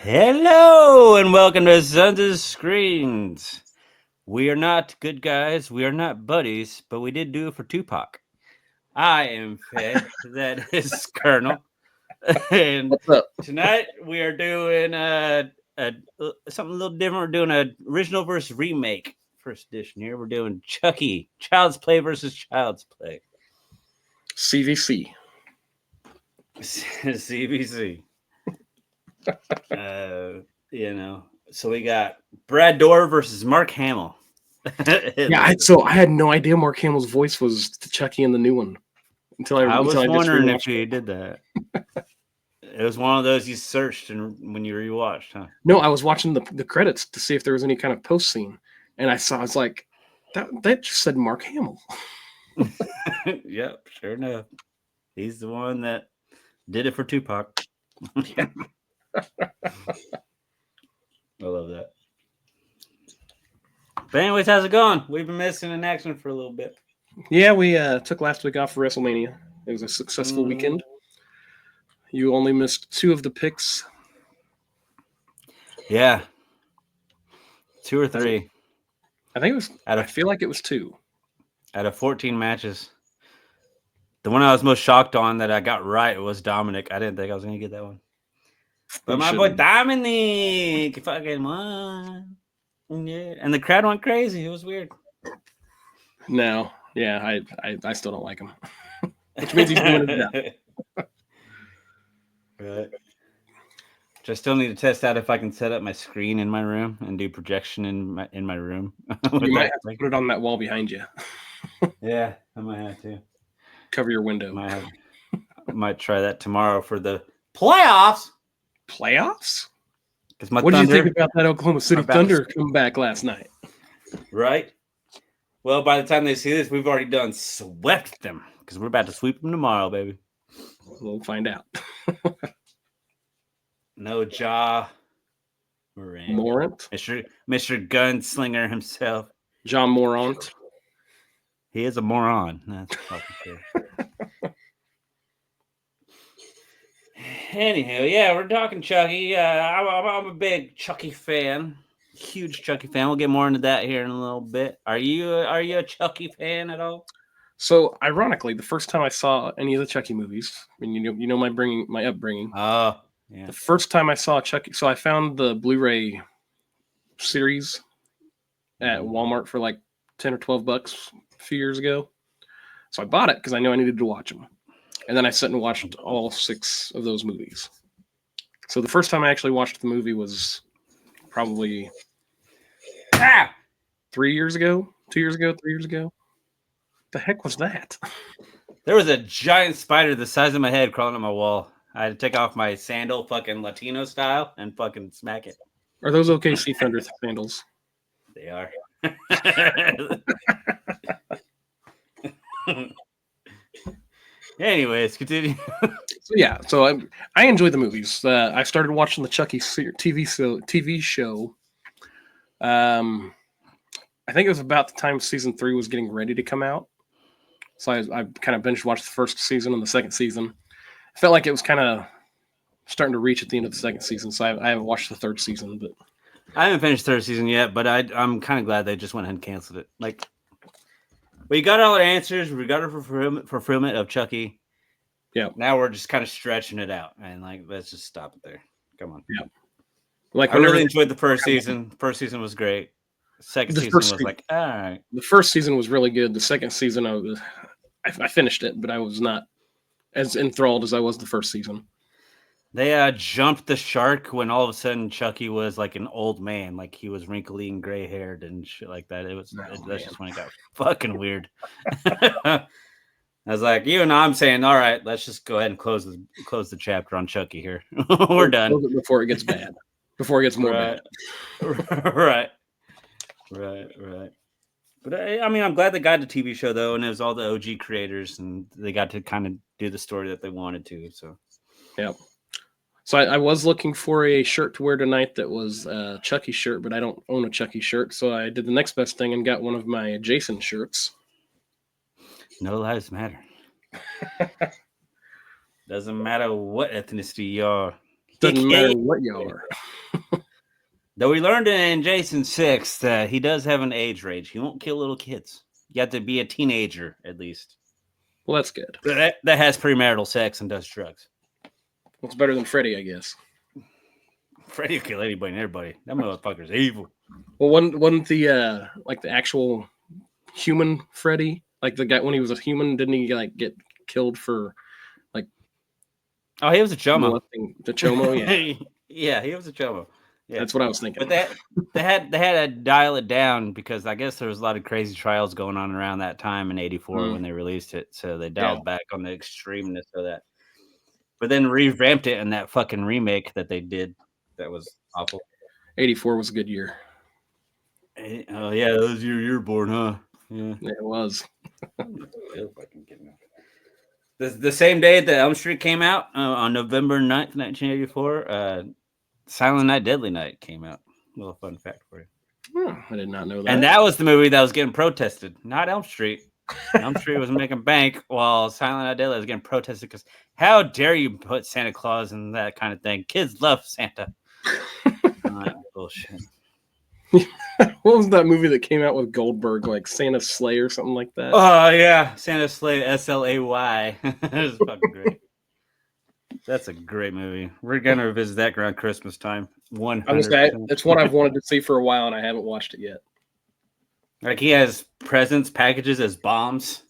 Hello and welcome to Sons of Screens. We are not good guys, we are not buddies, but we did do it for Tupac. I am Fed, that is Colonel, and What's up? tonight we are doing something a little different. We're doing an original versus remake, first edition here. We're doing Chucky, Child's Play versus Child's Play. CVC. CBC. So we got Brad Dourif versus Mark Hamill. I had no idea Mark Hamill's voice was Chucky in the new one until I was just wondering if rewatched he did that. It was one of those you searched and when you rewatched, huh? No, I was watching the credits to see if there was any kind of post scene, and I was like, that just said Mark Hamill. Yep, sure enough. He's the one that did it for Tupac. Yeah. I love that. But anyways, how's it going? We've been missing in action for a little bit. Yeah, we took last week off for WrestleMania. It was a successful weekend. You only missed 2 of the picks. Yeah. 2 or 3. I think it was. I feel like it was 2. Out of 14 matches. The one I was most shocked on that I got right was Dominic. I didn't think I was going to get that one. But my boy Dominic fucking won. Yeah. And the crowd went crazy. It was weird. No. Yeah, I still don't like him. Which means he's doing his job. Right. Which I still need to test out if I can set up my screen in my room and do projection in my room. You might have to put it on that wall behind you. Yeah, I might have to. Cover your window. I might try that tomorrow for the playoffs. Playoffs? What did you think about that Oklahoma City Thunder comeback last night? Right. Well, by the time they see this, we've already done swept them because we're about to sweep them tomorrow, baby. We'll find out. No Ja Morant. Mr. Gunslinger himself. John Morant. He is a moron. That's fucking true. Anyhow, yeah, we're talking Chucky. I'm a big Chucky fan. Huge Chucky fan. We'll get more into that here in a little bit. Are you a Chucky fan at all? So, ironically, the first time I saw any of the Chucky movies, I mean, you know my upbringing. Oh, yeah. The first time I saw Chucky, so I found the Blu-ray series at Walmart for like $10 or $12 a few years ago. So I bought it because I knew I needed to watch them. And then I sat and watched all 6 of those movies. So the first time I actually watched the movie was probably 3 years ago, 2 years ago, 3 years ago. The heck was that? There was a giant spider the size of my head crawling on my wall. I had to take off my sandal, fucking Latino style, and fucking smack it. Are those OKC Thunder sandals? They are. Anyways, continue. So I enjoy the movies. I started watching the Chucky TV show. I think it was about the time season 3 was getting ready to come out. So I kind of binge watched the first season and the second season. I felt like it was kind of starting to reach at the end of the second season, so I haven't watched the third season. But I haven't finished the third season yet, but I'm kind of glad they just went ahead and canceled it. Like, we got all the answers. We got our fulfillment of Chucky. Yeah. Now we're just kind of stretching it out, and let's just stop it there. Come on. Yeah. Like I really enjoyed the first season. First season was great. Second season was like, all right. The first season was really good. The second season, I finished it, but I was not as enthralled as I was the first season. They jumped the shark when all of a sudden Chucky was like an old man, like he was wrinkly and gray haired and shit like that. That's just when it got fucking weird. I was like, I'm saying, all right, let's just go ahead and close the chapter on Chucky here. We're done before it gets bad. Before it gets more bad. Right. But I mean, I'm glad they got the TV show though, and it was all the OG creators, and they got to kind of do the story that they wanted to. So, yeah. So I was looking for a shirt to wear tonight that was a Chucky shirt, but I don't own a Chucky shirt, so I did the next best thing and got one of my Jason shirts. No lives matter. Doesn't matter what ethnicity you are. Doesn't matter what you are. Though we learned in Jason 6 that he does have an age range. He won't kill little kids. You have to be a teenager, at least. Well, that's good. That has premarital sex and does drugs. Well, it's better than Freddy, I guess. Freddy will kill anybody and everybody. That motherfucker's evil. Well, wasn't the like the actual human Freddy, like the guy when he was a human, didn't he like get killed for like? Oh, he was a chomo. The chomo, yeah. Yeah, he was a chomo. Yeah, that's what I was thinking. But they had to dial it down because I guess there was a lot of crazy trials going on around that time in '84 when they released it. So they dialed back on the extremeness of that. But then revamped it in that fucking remake that they did. That was awful. '84 was a good year. Oh yeah, that was your year born, huh? Yeah, it was. The same day that Elm Street came out on November 9th, 1984, Silent Night, Deadly Night came out. A little fun fact for you. Oh, I did not know that. And that was the movie that was getting protested, not Elm Street. Elm Street was making bank while Silent Night, Deadly was getting protested because how dare you put Santa Claus in that kind of thing? Kids love Santa. Bullshit. What was that movie that came out with Goldberg, like Santa's Sleigh or something like that? Oh yeah, Santa's Sleigh, SLAY. It's fucking great. That's a great movie. We're gonna revisit that around Christmas time. 100%. It's one I've wanted to see for a while, and I haven't watched it yet. Like he has presents, packages as bombs.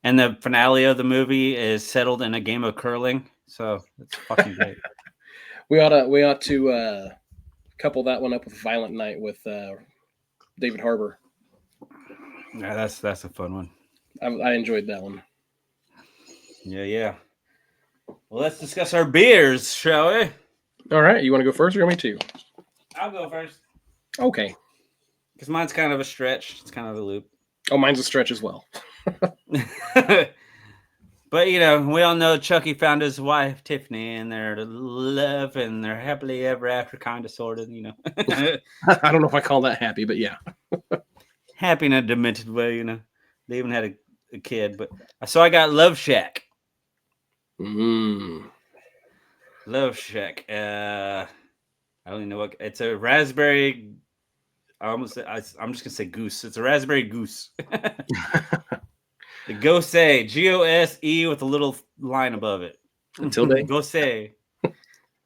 And the finale of the movie is settled in a game of curling. So it's fucking great. We ought to couple that one up with Violent Night with David Harbour. Yeah, that's a fun one. I enjoyed that one. Yeah. Well, let's discuss our beers, shall we? All right. You want to go first or you want me to? I'll go first. Okay. Because mine's kind of a stretch. It's kind of a loop. Oh, mine's a stretch as well. But, we all know Chucky found his wife, Tiffany, and they're love and they're happily ever after, kind of, sort of, I don't know if I call that happy, but yeah. Happy in a demented way, They even had a kid. But so I got Love Shack. Love Shack. I don't even know what. It's a raspberry. I'm just gonna say goose. It's a raspberry goose. The Gose, Gose with a little line above it. Until then, Gose,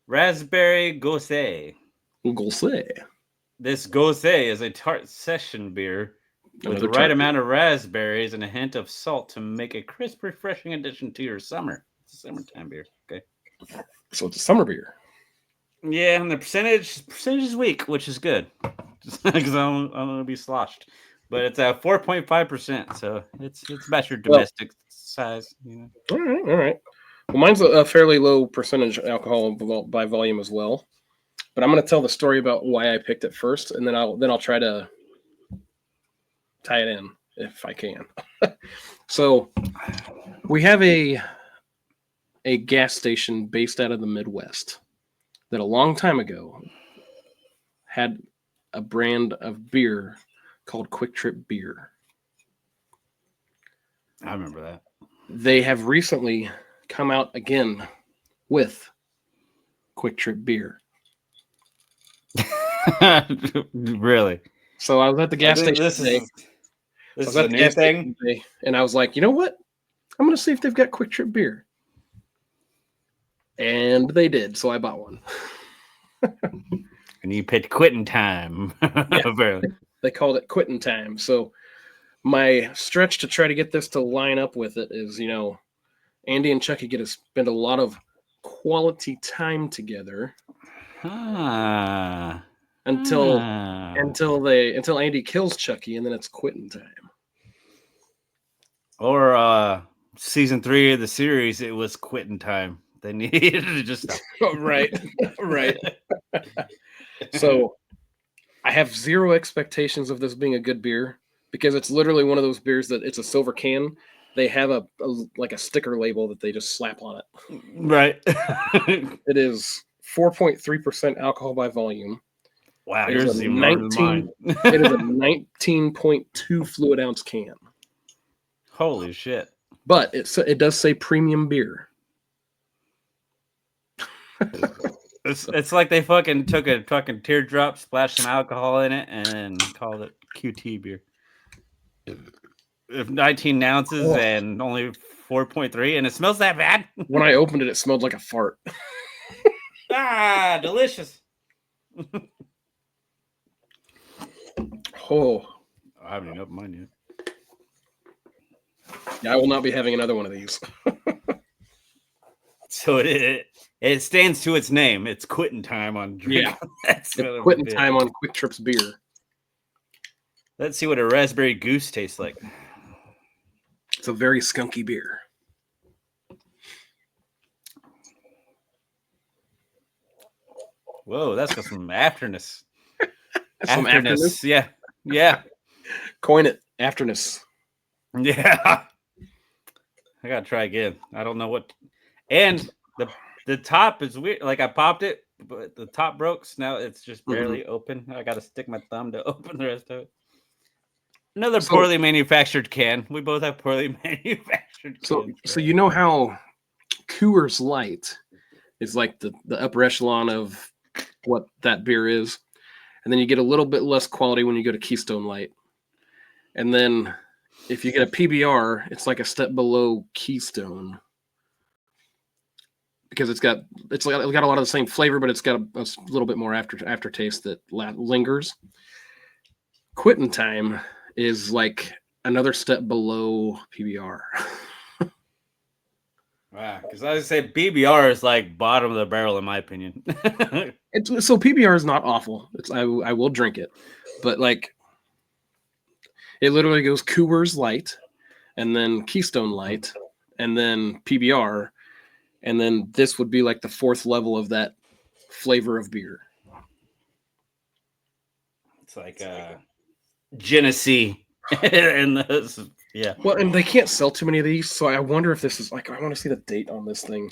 raspberry Gose. Gose. This Gose is a tart session beer with the right amount of raspberries and a hint of salt to make a crisp, refreshing addition to your summer. It's a summertime beer. Okay. So it's a summer beer. Yeah, and the percentage is weak, which is good. Because I'm gonna be sloshed. But it's 4.5%, so it's about your domestic size. All right. Well, mine's a fairly low percentage alcohol by volume as well. But I'm going to tell the story about why I picked it first, and then I'll try to tie it in if I can. So we have a gas station based out of the Midwest that a long time ago had a brand of beer called Quick Trip Beer. I remember that. They have recently come out again with Quick Trip Beer. Really? So I was at the gas station today. This is a new thing? And I was like, you know what? I'm going to see if they've got Quick Trip Beer. And they did, so I bought one. And you picked Quitting Time. Yeah, they called it Quitting Time. So my stretch to try to get this to line up with it is, Andy and Chucky get to spend a lot of quality time together. Until Andy kills Chucky, and then it's Quitting Time. Or season 3 of the series, it was Quitting Time. They needed to just stop. Right. So I have zero expectations of this being a good beer because it's literally one of those beers that it's a silver can. They have a sticker label that they just slap on it. Right. It is 4.3% alcohol by volume. Wow, yours is even lower than mine. It is a 19.2 fluid ounce can. Holy shit. But it does say premium beer. It's like they fucking took a fucking teardrop, splashed some alcohol in it, and called it QT beer. If 19 ounces and only 4.3, and it smells that bad. When I opened it, it smelled like a fart. Delicious. Oh, I haven't even opened mine yet. Yeah, I will not be having another one of these. So it stands to its name. It's quitting time on drink. Yeah, it's quitting time on Quick Trip's beer. Let's see what a raspberry goose tastes like. It's a very skunky beer. Whoa, that's got some afterness. Some afterness? Yeah. Coin it. Afterness. Yeah. I gotta try again. I don't know what. And the top is weird. Like I popped it, but the top broke. So now it's just barely open. I gotta stick my thumb to open the rest of it. Another poorly manufactured can. We both have poorly manufactured cans. So you know how Coors Light is like the upper echelon of what that beer is, and then you get a little bit less quality when you go to Keystone Light, and then if you get a PBR, it's like a step below Keystone because it's got a lot of the same flavor, but it's got a little bit more aftertaste that lingers. Quitting time is like another step below PBR. Wow, because I would say PBR is like bottom of the barrel in my opinion. So PBR is not awful. I will drink it, but like it literally goes Coors Light, and then Keystone Light, and then PBR, and then this would be like the fourth level of that flavor of beer. It's like Genesee and this, yeah. Well, and they can't sell too many of these, so I wonder if this is like I want to see the date on this thing.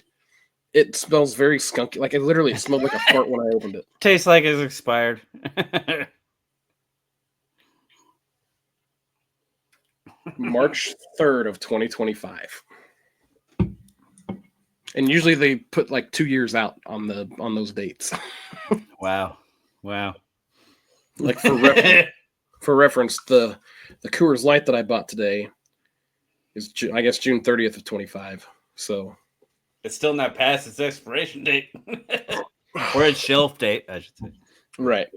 It smells very skunky. Like it literally smelled like a fart when I opened it. Tastes like it's expired. March 3rd of 2025. And usually they put like 2 years out on those dates. Wow. Like for reference, the Coors Light that I bought today is I guess June 30th of 25. So it's still not past its expiration date. Or its shelf date, I should say. Right.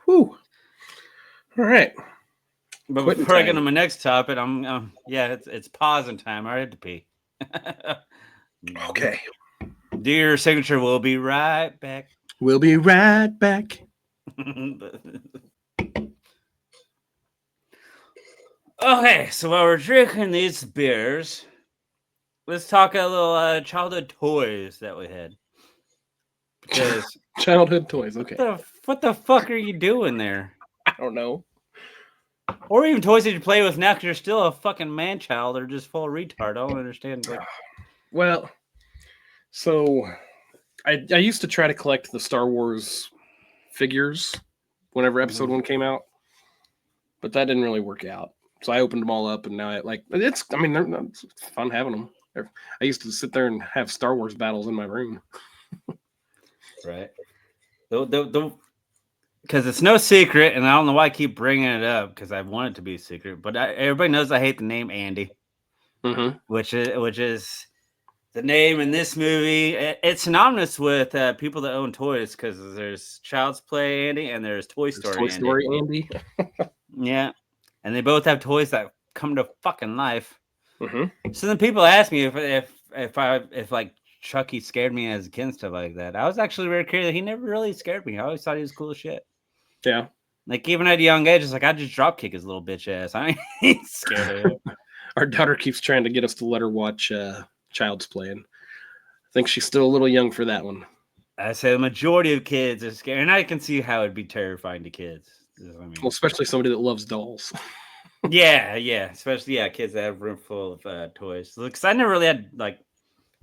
Whew. All right. But before I get on my next topic, it's pausing time. I had to pee. Okay. Do your signature. We'll be right back. We'll be right back. Okay, so while we're drinking these beers, let's talk a little childhood toys that we had. Because childhood toys, okay. What the fuck are you doing there? I don't know. Or even toys that you play with now because you're still a fucking man-child or just full retard. I don't understand. Well, so I used to try to collect the Star Wars figures whenever episode 1 came out, but that didn't really work out. So I opened them all up, and now it's fun having them. I used to sit there and have Star Wars battles in my room. Right. Because it's no secret, and I don't know why I keep bringing it up because I want it to be a secret. But everybody knows I hate the name Andy, which is the name in this movie. It's synonymous with people that own toys because there's Child's Play Andy and there's Toy Story Andy. Yeah, and they both have toys that come to fucking life. So then people ask me if like Chucky scared me as a kid and stuff like that. I was actually very curious. He never really scared me. I always thought he was cool as shit. Yeah. Like even at a young age, it's like I just drop kick his little bitch ass. I ain't scared of him. Our daughter keeps trying to get us to let her watch Child's Play, and I think she's still a little young for that one. I say the majority of kids are scared, and I can see how it'd be terrifying to kids. Well, especially somebody that loves dolls. Yeah, especially kids that have room full of toys. Because I never really had like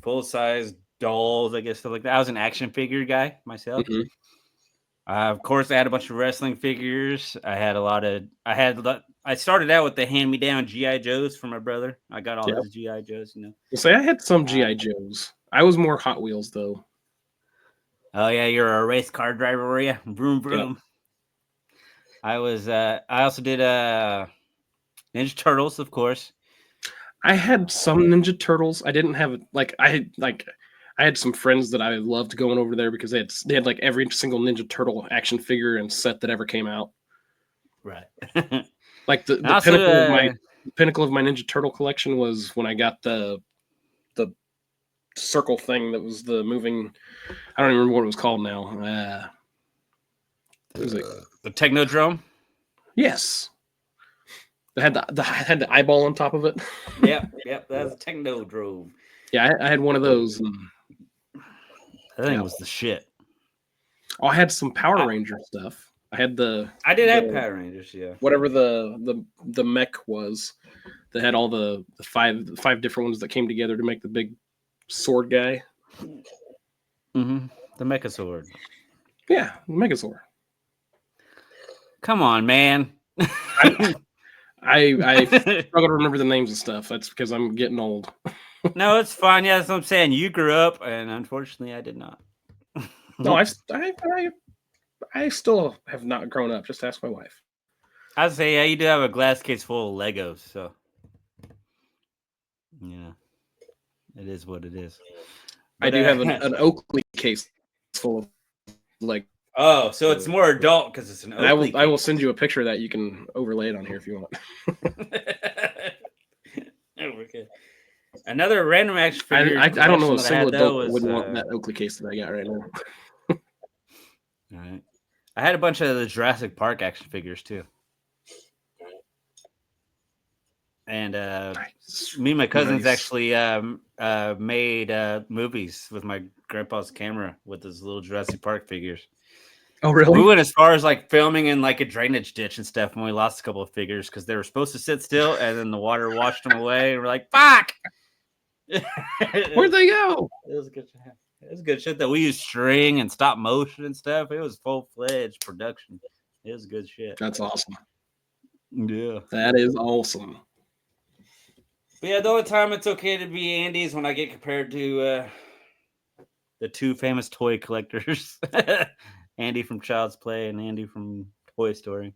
full size dolls, I guess stuff like that. I was an action figure guy myself. Of course, I had a bunch of wrestling figures. I started out with the hand-me-down GI Joes from my brother. I got all his GI Joes. So I had some GI Joes. I was more Hot Wheels though. Oh yeah, you're a race car driver, were you? Vroom Yep. vroom. I was. I also did Ninja Turtles, of course. I had some Ninja Turtles. I didn't have I had some friends that I loved going over there because they had like every single Ninja Turtle action figure and set that ever came out. Right. Like And also, the pinnacle of my Ninja Turtle collection was when I got the circle thing that was the moving. I don't even remember what it was called now. What was it? the Technodrome. Yes, it had the eyeball on top of it. Yep, that's Technodrome. Yeah, I had one of those. And, That thing yeah. was the shit. Oh, I had some Power Ranger stuff. I had I did have Power Rangers, yeah. whatever the mech was. That had all the five different ones that came together to make the big sword guy. Mm-hmm. The Mecha Sword. Yeah, Megazord. Come on, man. I struggle to remember the names of stuff. That's because I'm getting old. No, it's fine. Yeah, that's what I'm saying. You grew up, and unfortunately, I did not. No, I still have not grown up. Just ask my wife. I'd say, yeah, you do have a glass case full of Legos, so yeah, it is what it is. I But do have an Oakley case full of like. oh, so it's more adult because it's an And Oakley. I will send you a picture of that. You can overlay it on here if you want. Okay. Another random action figure. I don't know a single adult was, would want that Oakley case that I got right now. All right. I had a bunch of the Jurassic Park action figures too. And me and my cousins actually made movies with my grandpa's camera with his little Jurassic Park figures. Oh, really? We went as far as like filming in like a drainage ditch and stuff, and we lost a couple of figures because they were supposed to sit still, and then the water washed them away, and we're like, "Fuck!" Where'd they go? It was good. It was good shit that we used string and stop motion and stuff. It was full-fledged production. It was good shit. That's awesome. Yeah, that is awesome. But yeah, the only time it's okay to be Andy is when I get compared to the two famous toy collectors, Andy from Child's Play and Andy from Toy Story.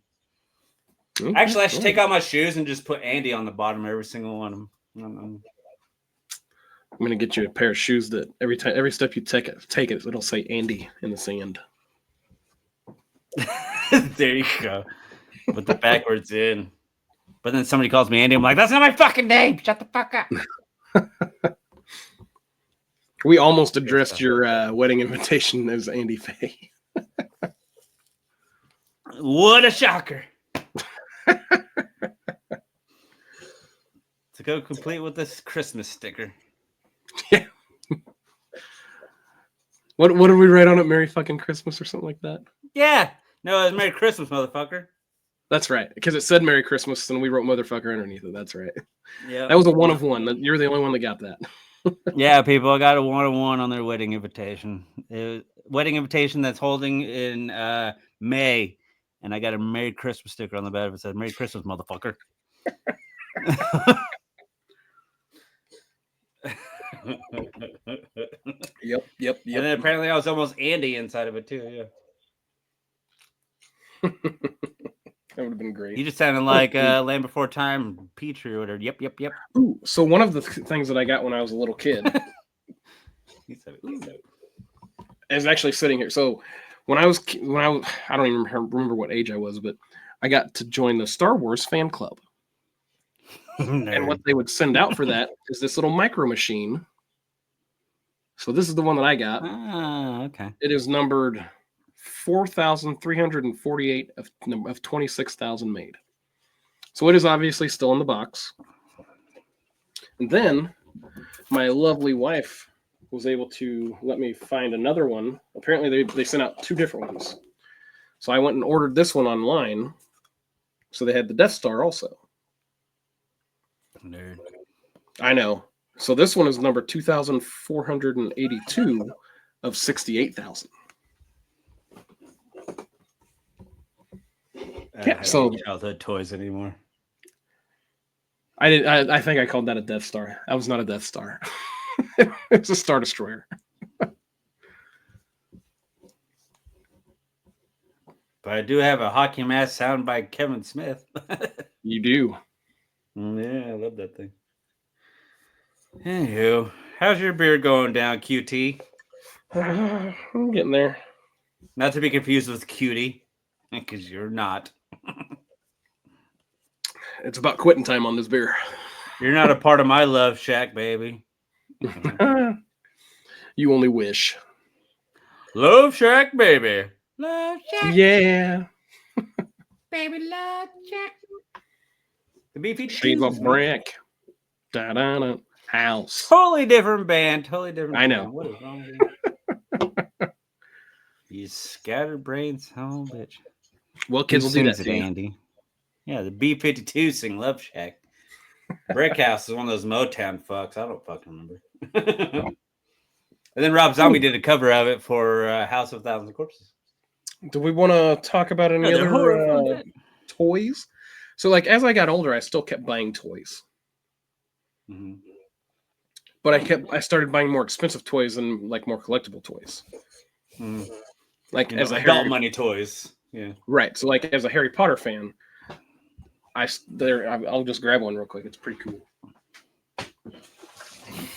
Okay, actually, I should take out my shoes and just put Andy on the bottom of every single one of them. I'm gonna get you a pair of shoes that every step you take it, it'll say Andy in the sand. There you go. Put the backwards in. But then somebody calls me Andy. I'm like, that's not my fucking name. Shut the fuck up. We almost addressed your wedding invitation as Andy Faye. What a shocker. To go complete with this Christmas sticker. Yeah. What did we write on it? Merry fucking Christmas or something like that? Yeah. No, it was Merry Christmas, motherfucker. That's right. Because it said Merry Christmas and we wrote motherfucker underneath it. That's right. Yeah. That was a 1 of 1. You're the only one that got that. Yeah, people, I got a 1 of 1 on their wedding invitation. Wedding invitation that's holding in May. And I got a Merry Christmas sticker on the back. It said Merry Christmas, motherfucker. Yep. And then apparently I was almost Andy inside of it too. Yeah. That would have been great. You just sounded like Land Before Time, Petrie or whatever. Yep. Ooh, so one of the things that I got when I was a little kid is actually sitting here. So when I was I don't even remember what age I was, but I got to join the Star Wars fan club. And what they would send out for that is this little micro machine. So this is the one that I got. Ah, okay. It is numbered 4,348 of 26,000 made. So it is obviously still in the box. And then my lovely wife was able to let me find another one. Apparently they sent out 2 different ones. So I went and ordered this one online. So they had the Death Star also. Nerd. I know. So this one is number 2,482 of 68,000. Yeah, so childhood toys anymore. I think I called that a Death Star. That was not a Death Star. It's a Star Destroyer. But I do have a hockey mask sound by Kevin Smith. You do. Yeah, I love that thing. Anywho, how's your beard going down, QT? I'm getting there. Not to be confused with Cutie, because you're not. It's about quitting time on this beer. You're not a part of my love shack, baby. You only wish. Love shack, baby. Love shack. Yeah. Baby love shack. The B-52s. Shave a brick. Da-da-da. House. Totally different band. Totally different. I know. Band. What is wrong with you? You scatterbrained son of a bitch. Well, kids will do that to you. Andy. Yeah, the B-52 sing Love Shack. Brick House is one of those Motown fucks. I don't fucking remember. And then Rob Zombie did a cover of it for House of Thousand Corpses. Do we want to talk about any other toys? So, like, as I got older, I still kept buying toys. Mm-hmm. But I started buying more expensive toys and like more collectible toys. Mm-hmm. Like as adult money toys. Yeah. Right. So like as a Harry Potter fan, I'll just grab one real quick. It's pretty cool.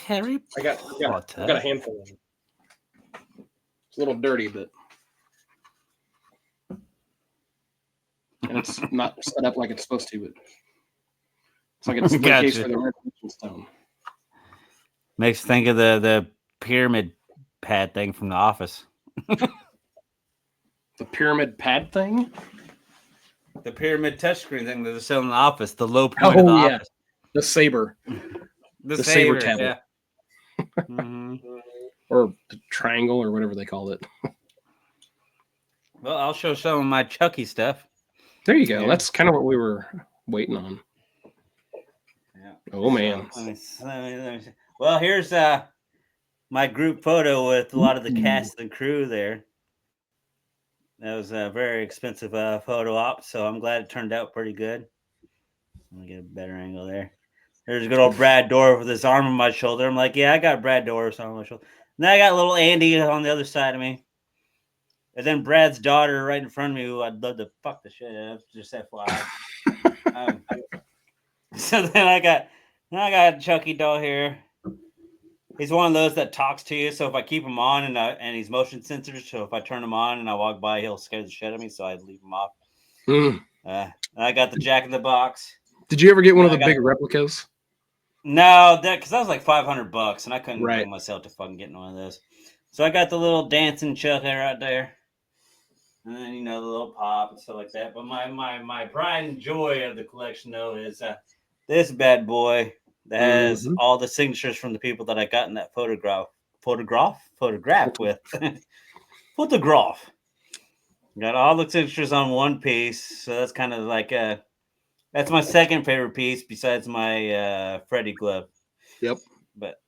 Harry I got a handful of them. It's a little dirty, but and it's not set up like it's supposed to, but it's like it's the case for the Resurrection Stone. Makes think of the pyramid pad thing from The Office. The pyramid pad thing? The pyramid touchscreen thing that they're selling in The Office. The low point of The Office. The saber. the saber tablet. Yeah. Mm-hmm. Or the triangle or whatever they call it. Well, I'll show some of my Chucky stuff. There you go. Yeah. That's kind of what we were waiting on. Yeah. Oh, man. Well, here's my group photo with a lot of the cast and crew there. That was a very expensive photo op, so I'm glad it turned out pretty good. Let me get a better angle there. There's good old Brad Dorff with his arm on my shoulder. I'm like, yeah, I got Brad Dorff's arm on my shoulder. And then I got little Andy on the other side of me. And then Brad's daughter right in front of me, who I'd love to fuck the shit out of, just FYI. So then I got Chucky doll here. He's one of those that talks to you. So if I keep him on and he's motion censored, so if I turn him on and I walk by, he'll scare the shit out of me. So I leave him off. I got the Jack in the Box. Did you ever get one of the big replicas? No, because that was like $500, and I couldn't bring myself to fucking getting one of those. So I got the little dancing Chucky right there, and then the little pop and stuff like that. But my pride and joy of the collection though is this bad boy that has all the signatures from the people that I got in that photograph with. Photograph. Got all the signatures on one piece, so that's kind of like that's my second favorite piece besides my Freddy glove. Yep. But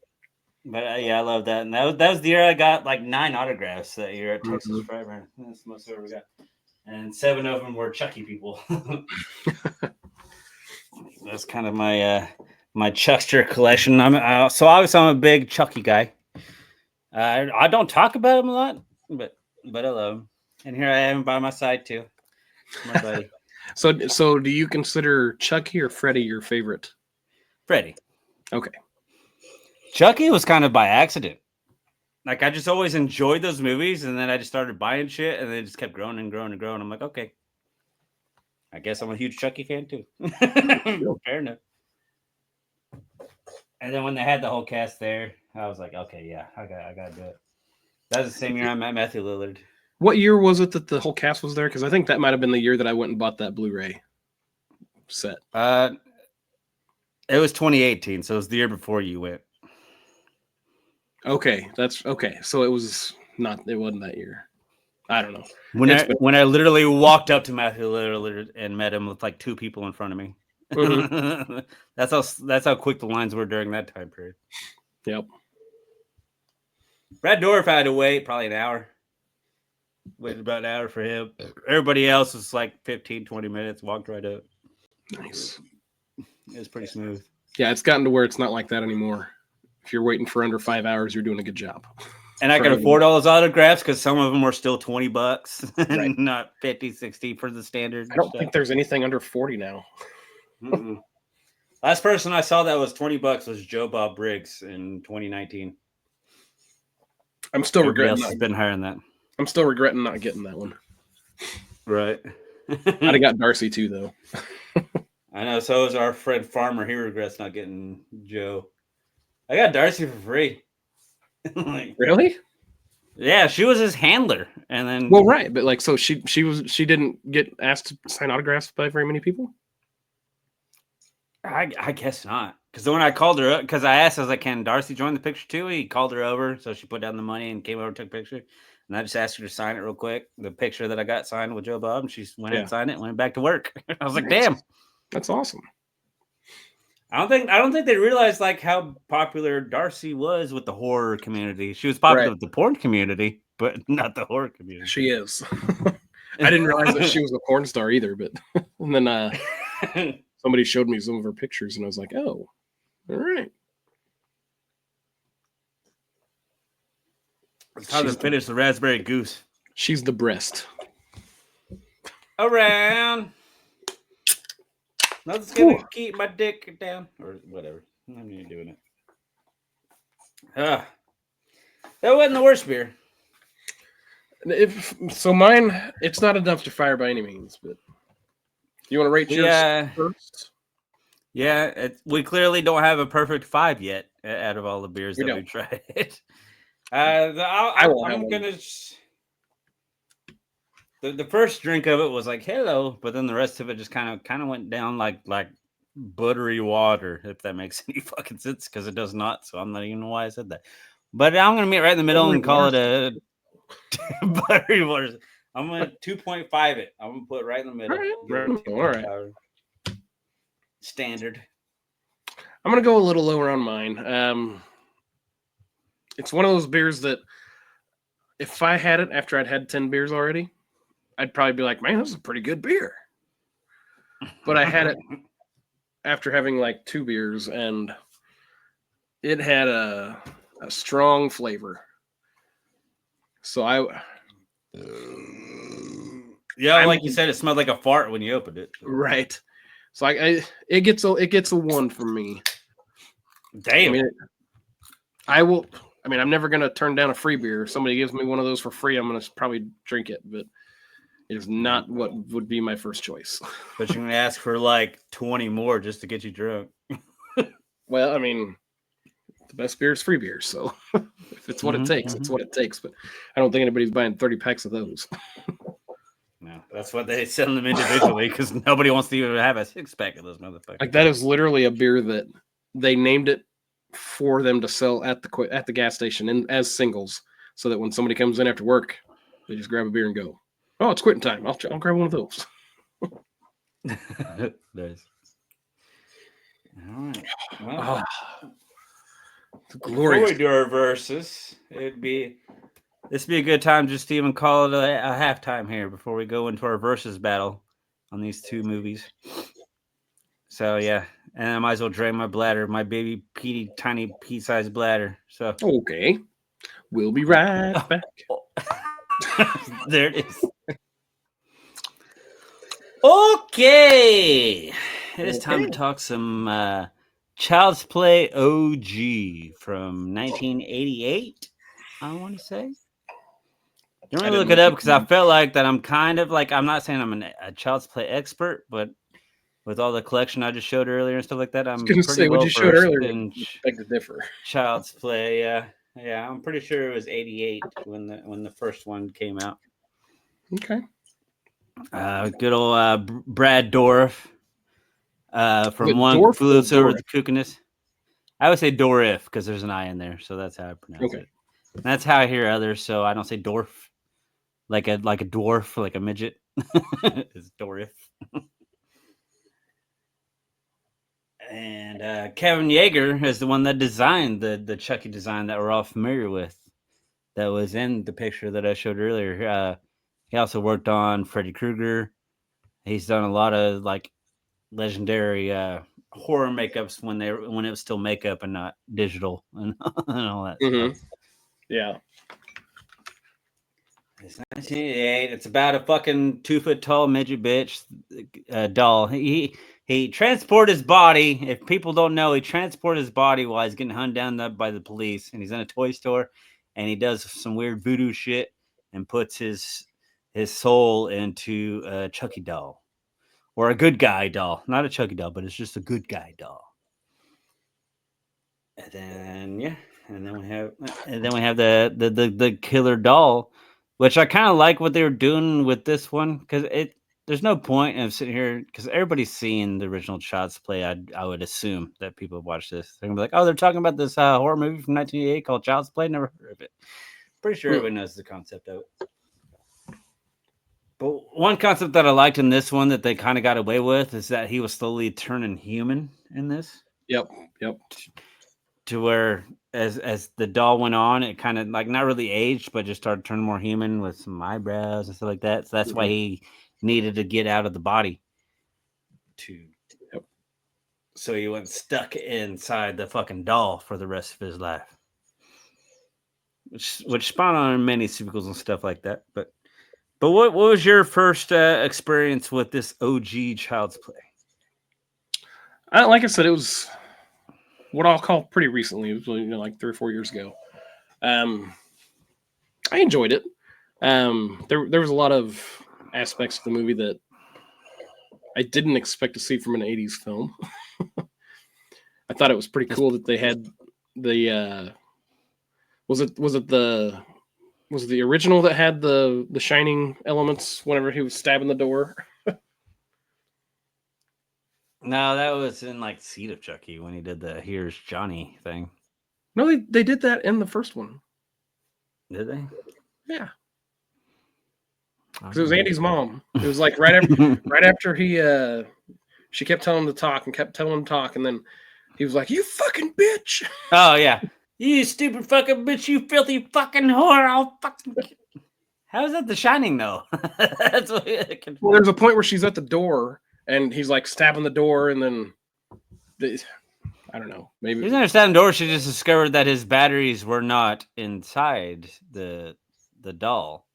yeah, I love that. And that was the year I got like 9 autographs that year at Texas Forever. That's the most I ever got. And 7 of them were Chucky people. That's kind of my my Chuckster collection. So obviously I'm a big Chucky guy. I don't talk about him a lot, but I love him. And here I am by my side too, my buddy. So do you consider Chucky or Freddy your favorite? Freddy. Okay. Chucky was kind of by accident. Like I just always enjoyed those movies, and then I just started buying shit, and they just kept growing and growing and growing. I'm like, okay, I guess I'm a huge Chucky fan too. Fair enough. And then when they had the whole cast there, I was like, okay, yeah, I gotta do it. That was the same year I met Matthew Lillard. What year was it that the whole cast was there? Because I think that might have been the year that I went and bought that Blu-ray set. It was 2018, so it was the year before you went. Okay, that's okay. So it wasn't that year. I don't know. When I literally walked up to Matthew Lillard and met him with like 2 people in front of me. Mm-hmm. That's how quick the lines were during that time period. Yep. Brad Dorff had to wait probably an hour. Waited about an hour for him. Everybody else was like 15, 20 minutes, walked right up. Nice. It was pretty smooth. Yeah, it's gotten to where it's not like that anymore. If you're waiting for under 5 hours, you're doing a good job. And I for could anything. afford all those autographs because some of them were still $20 Right. and not 50, 60 for the standard. I don't stuff. think there's anything under 40 now. Last person I saw that was $20 was Joe Bob Briggs in 2019. I'm still Everybody regretting else has been higher than that. I'm still regretting not getting that one. Right. I'd have got Darcy too, though. I know. So is our friend Farmer. He regrets not getting Joe. I got Darcy for free. Like, Really? yeah, she was his handler, and then Well, right, but like, so she didn't get asked to sign autographs by very many people. I guess not. Because when I called her up, because I asked, I was like, "Can Darcy join the picture too?" He called her over, so she put down the money and came over and took a picture. And I just asked her to sign it real quick. The picture that I got signed with Joe Bob, and she went and signed it, and went back to work. I was like, "Damn, that's awesome." I don't think they realized like how popular Darcy was with the horror community. She was popular with the porn community, but not the horror community. She is. I didn't realize that she was a porn star either, but and then somebody showed me some of her pictures, and I was like, "Oh, all right." It's time to finish the raspberry goose. She's the breast. Around. Nothing's gonna keep my dick down, or whatever. I'm not doing it. That wasn't the worst beer. So mine, it's not a dumpster fire by any means, but you want to rate yours first? Yeah, we clearly don't have a perfect 5 yet out of all the beers that we've tried. I'm gonna. The first drink of it was like hello, but then the rest of it just kind of went down like buttery water, if that makes any fucking sense, because it does not. So I'm not even know why I said that. But I'm gonna meet right in the middle and call it a buttery water. I'm gonna 2.5 it. I'm gonna put it right in the middle. All right. Standard. I'm gonna go a little lower on mine. It's one of those beers that if I had it after I'd had 10 beers already, I'd probably be like, man, this is a pretty good beer. But I had it after having like 2 beers, and it had a strong flavor. So like you said, it smelled like a fart when you opened it. Right. So it gets a 1 from me. Damn. I'm never gonna turn down a free beer. If somebody gives me one of those for free, I'm gonna probably drink it, but it is not what would be my first choice. But you're gonna ask for like 20 more just to get you drunk. Well, the best beer is free beer, so if it's what it takes, it's what it takes. But I don't think anybody's buying 30 packs of those. No, that's what they sell them individually because nobody wants to even have a 6-pack of those motherfuckers. Like that is literally a beer that they named it for them to sell at the gas station and as singles, so that when somebody comes in after work, they just grab a beer and go, "Oh, it's quitting time. I'll grab one of those." Nice. All right. Well, glorious. Before we do our verses, this would be a good time just to even call it a halftime here before we go into our versus battle on these 2 movies. So yeah, and I might as well drain my bladder, my baby tiny pea-sized bladder. So okay, we'll be right back. There it is. Okay, it is time to talk some Child's Play OG from 1988. I want to say. Don't really look it up because I felt like that I'm kind of like, I'm not saying I'm a Child's Play expert, but with all the collection I just showed earlier and stuff like that, I'm pretty well versed in Child's Play. Yeah, I'm pretty sure it was 88 when the first one came out. Okay. Good old Brad Dourif from One Flew Over the Cuckoo's Nest. I would say Dourif because there's an I in there, so that's how I pronounce it. And that's how I hear others, so I don't say Dorf like a dwarf, like a midget. It's Dourif. And Kevin Yeager is the one that designed the Chucky design that we're all familiar with. That was in the picture that I showed earlier. He also worked on Freddy Krueger. He's done a lot of like legendary horror makeups when it was still makeup and not digital and all that stuff. Yeah. It's 1988. It's about a fucking 2 foot tall midget bitch doll. He transport his body. If people don't know, he transport his body while he's getting hunned down by the police, and he's in a toy store, and he does some weird voodoo shit and puts his soul into a Chucky doll or a good guy doll, not a Chucky doll, but it's just a good guy doll. And then we have the killer doll, which I kind of like what they were doing with this one because there's no point in sitting here because everybody's seen the original Child's Play. I would assume that people have watched this. They're gonna be like, oh, they're talking about this horror movie from 1988 called Child's Play. Never heard of it. Pretty sure everybody knows the concept of it. But one concept that I liked in this one that they kind of got away with is that he was slowly turning human in this. Yep. To where as the doll went on, it kind of like not really aged, but just started turning more human with some eyebrows and stuff like that. So that's why he needed to get out of the body. So he went stuck inside the fucking doll for the rest of his life, which spawned on many sequels and stuff like that. But what was your first experience with this OG Child's Play? Like I said, it was what I'll call pretty recently. It was like 3 or 4 years ago. I enjoyed it. There was a lot of aspects of the movie that I didn't expect to see from an 80s film. I thought it was pretty cool that they had the was it the original that had the shining elements whenever he was stabbing the door? No, that was in like Seed of Chucky when he did the "Here's Johnny" thing. No, they did that in the first one. Did they? Yeah. Because it was Andy's mom. It was like right after she kept telling him to talk and kept telling him to talk, and then he was like, "You fucking bitch!" Oh yeah, you stupid fucking bitch! You filthy fucking whore! I'll fucking. How is that The Shining though? That's what well, there's a point where she's at the door and he's like stabbing the door, and then I don't know. Maybe he's not stabbing the door. She just discovered that his batteries were not inside the doll.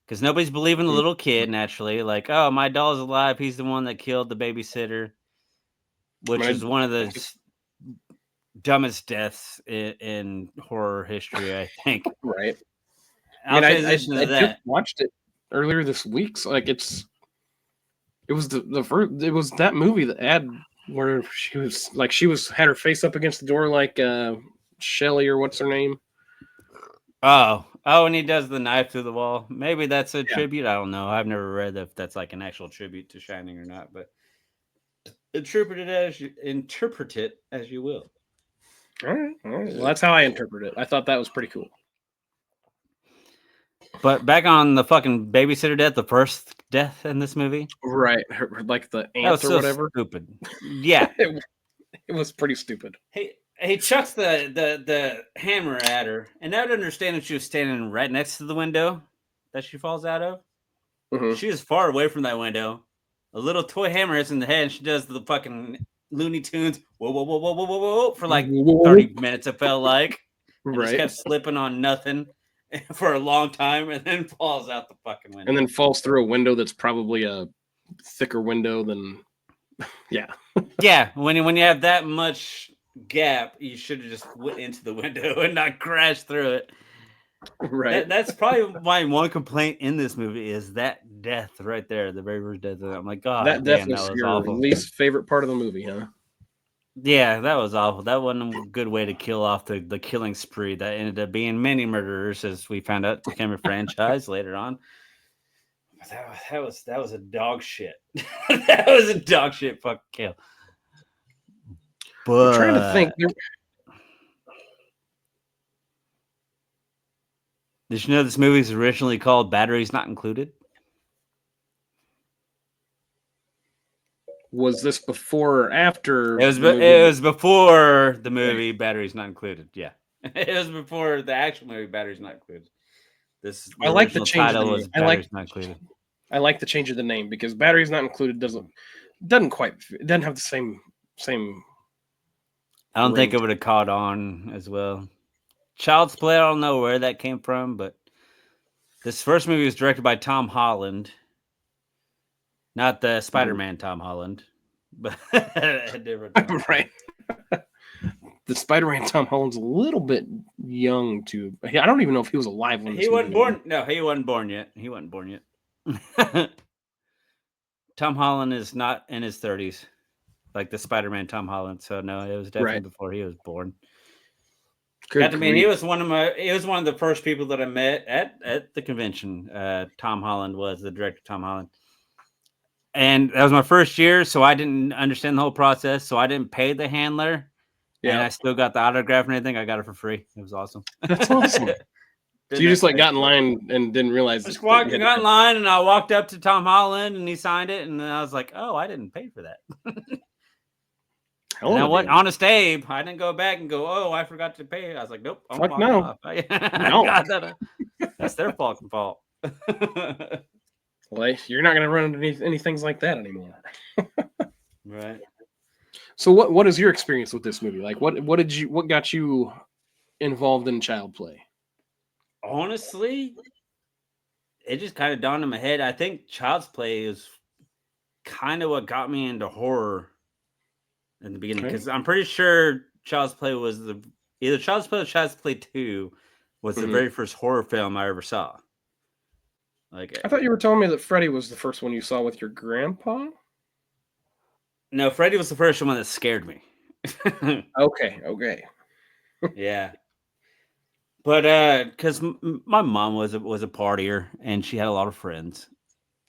Because nobody's believing the little kid, naturally. Like, oh, my doll's alive. He's the one that killed the babysitter. Which is one of the dumbest deaths in horror history, I think. Right. I just watched it earlier this week. So like it was the first. It was that movie that had where she had her face up against the door like Shelly or what's her name. Oh, and he does the knife through the wall. Maybe that's a tribute. I don't know. I've never read if that's like an actual tribute to Shining or not, but interpret it as you will. All right. Well, that's how I interpret it. I thought that was pretty cool. But back on the fucking babysitter death, the first death in this movie, right? Like the aunt or whatever. Stupid. Yeah, it was pretty stupid. He chucks the hammer at her, and I would understand if she was standing right next to the window that she falls out of. Mm-hmm. She is far away from that window. A little toy hammer hits in the head, and she does the fucking Looney Tunes whoa for like 30 minutes. It felt like, and just kept slipping on nothing for a long time, and then falls out the fucking window, and then falls through a window that's probably a thicker window than. Yeah. When you have that much gap, you should have just went into the window and not crashed through it. Right. That's probably my one complaint in this movie is that death right there, the very first death. I'm like, God, that death was was your awful. least favorite part of the movie, huh? Yeah, that was awful. That wasn't a good way to kill off the killing spree that ended up being many murderers, as we found out became a franchise later on. That was a dog shit. That was a dog shit fucking kill. But I'm trying to think. Did you know this movie is originally called Batteries Not Included? Was this before or after? It was before the movie Batteries Not Included. Yeah, it was before the actual movie Batteries Not Included. I like the change title was Batteries Not Included. I like the change of the name because Batteries Not Included doesn't have the same. I don't think it would have caught on as well. Child's Play, I don't know where that came from, but this first movie was directed by Tom Holland. Not the Spider-Man Tom Holland, but a different Tom Holland. Right. The Spider-Man Tom Holland's a little bit young to. I don't even know if he was alive when this He wasn't movie born. No, he wasn't born yet. He wasn't born yet. Tom Holland is not in his 30s, like the Spider-Man Tom Holland. So no, it was definitely Right. before he was born. Good Got to mean, he grief. was one of the first people that I met at the convention. Tom Holland was the director. Tom Holland. And that was my first year, so I didn't understand the whole process. So I didn't pay the handler, and I Yeah, still got the autograph and everything. I got it for free. It was awesome. that's awesome. So Didn't you have just to like pay got in for it. line and didn't realize Just that you got had in line, and I walked up to Tom Holland, and he signed it, and then I was like, "Oh, I didn't pay for that." hell And of I a went deal. honest Abe. I didn't go back and go, "Oh, I forgot to pay." I was like, "Nope, I'm Fuck walking no. off." I No. got that. That's their fucking fault. Like you're not gonna run into any things like that anymore. Right. So what is your experience with this movie? Like what got you involved in child play? Honestly, it just kind of dawned in my head. I think Child's Play is kind of what got me into horror in the beginning, Okay. because I'm pretty sure Child's Play was either Child's Play or Child's Play 2 was the Mhm. very first horror film I ever saw. Like, I thought you were telling me that Freddy was the first one you saw with your grandpa. no, Freddy was the first one that scared me. Okay. Yeah. But because my mom was a partier, and she had a lot of friends,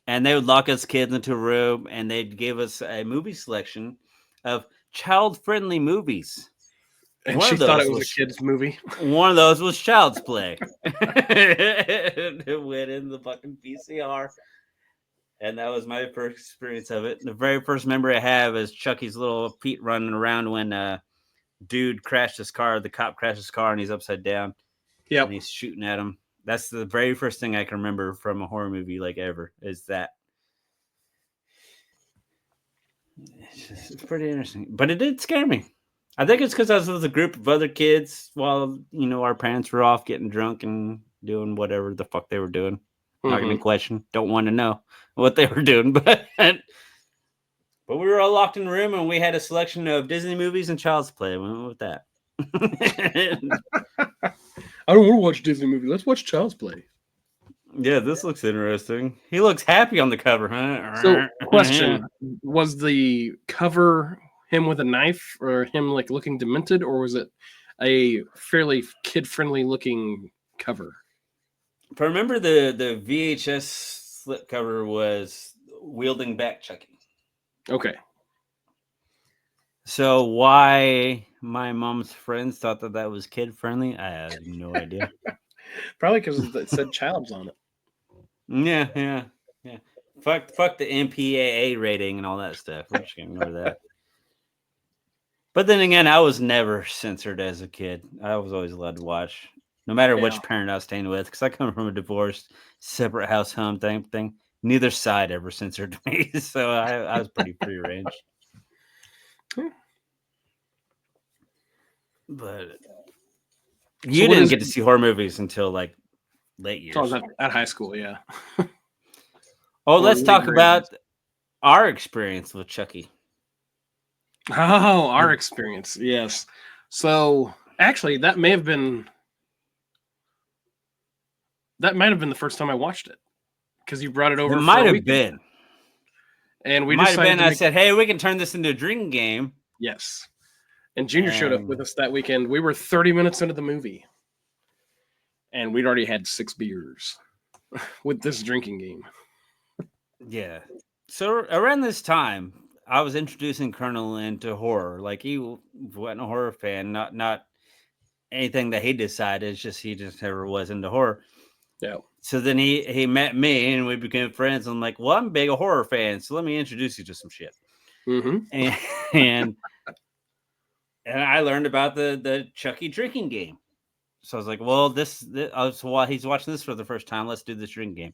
and they would lock us kids into a room, and they'd give us a movie selection of child-friendly movies. And One she of thought it those was a was kid's movie. Child's Play. It went in the fucking VCR, and that was my first experience of it. The very first memory I have is Chucky's little feet running around when dude crashed his car. The cop crashed his car, and he's upside down, and Yep. he's shooting at him. That's the very first thing I can remember from a horror movie, like, ever, is that. It's pretty interesting, but it did scare me. I think it's because I was with a group of other kids while our parents were off getting drunk and doing whatever the fuck they were doing. Not gonna Mhm. question. Don't want to know what they were doing, but we were all locked in the room, and we had a selection of Disney movies and Child's Play. We went with that. I don't want to watch a Disney movie. Let's watch Child's Play. Yeah, this looks interesting. He looks happy on the cover, So, huh? question: was the cover him with a knife, or him like looking demented, or was it a fairly kid-friendly looking cover? If I remember, the VHS slipcover was wielding back Chucky. Okay. So why my mom's friends thought that was kid friendly, I have no idea. Probably because it said "Child's" on it. Yeah. Fuck the MPAA rating and all that stuff. We're just gonna ignore that. But then again, I was never censored as a kid. I was always allowed to watch, no matter Yeah. which parent I was staying with, because I come from a divorced, separate house home thing. Neither side ever censored me, so I was pretty free range. Hmm. But So you what didn't is get to see horror movies until like late so I was years. at high school? Yeah. Oh, Or let's talk later in high about our experience with Chucky. school. Oh, our experience. Yes. So actually, that might have been the first time I watched it because you brought it It over for might a have weekend, been. and It we might have decided been. to I make said, "Hey, we can turn this into a drinking game." yes. And Junior showed up with And us that weekend. We were 30 minutes into the movie, and we'd already had 6 beers with this drinking game. yeah, so around this time, I was introducing Colonel into horror. Like, he wasn't a horror fan, not anything that he decided. It's just he just never was into horror. Yeah. So then he met me, and we became friends. I'm like, well, I'm a big horror fan, so let me introduce you to some shit. Mm-hmm. And and, and I learned about the Chucky drinking game. So I was like, well, so while he's watching this for the first time, let's do this drinking game.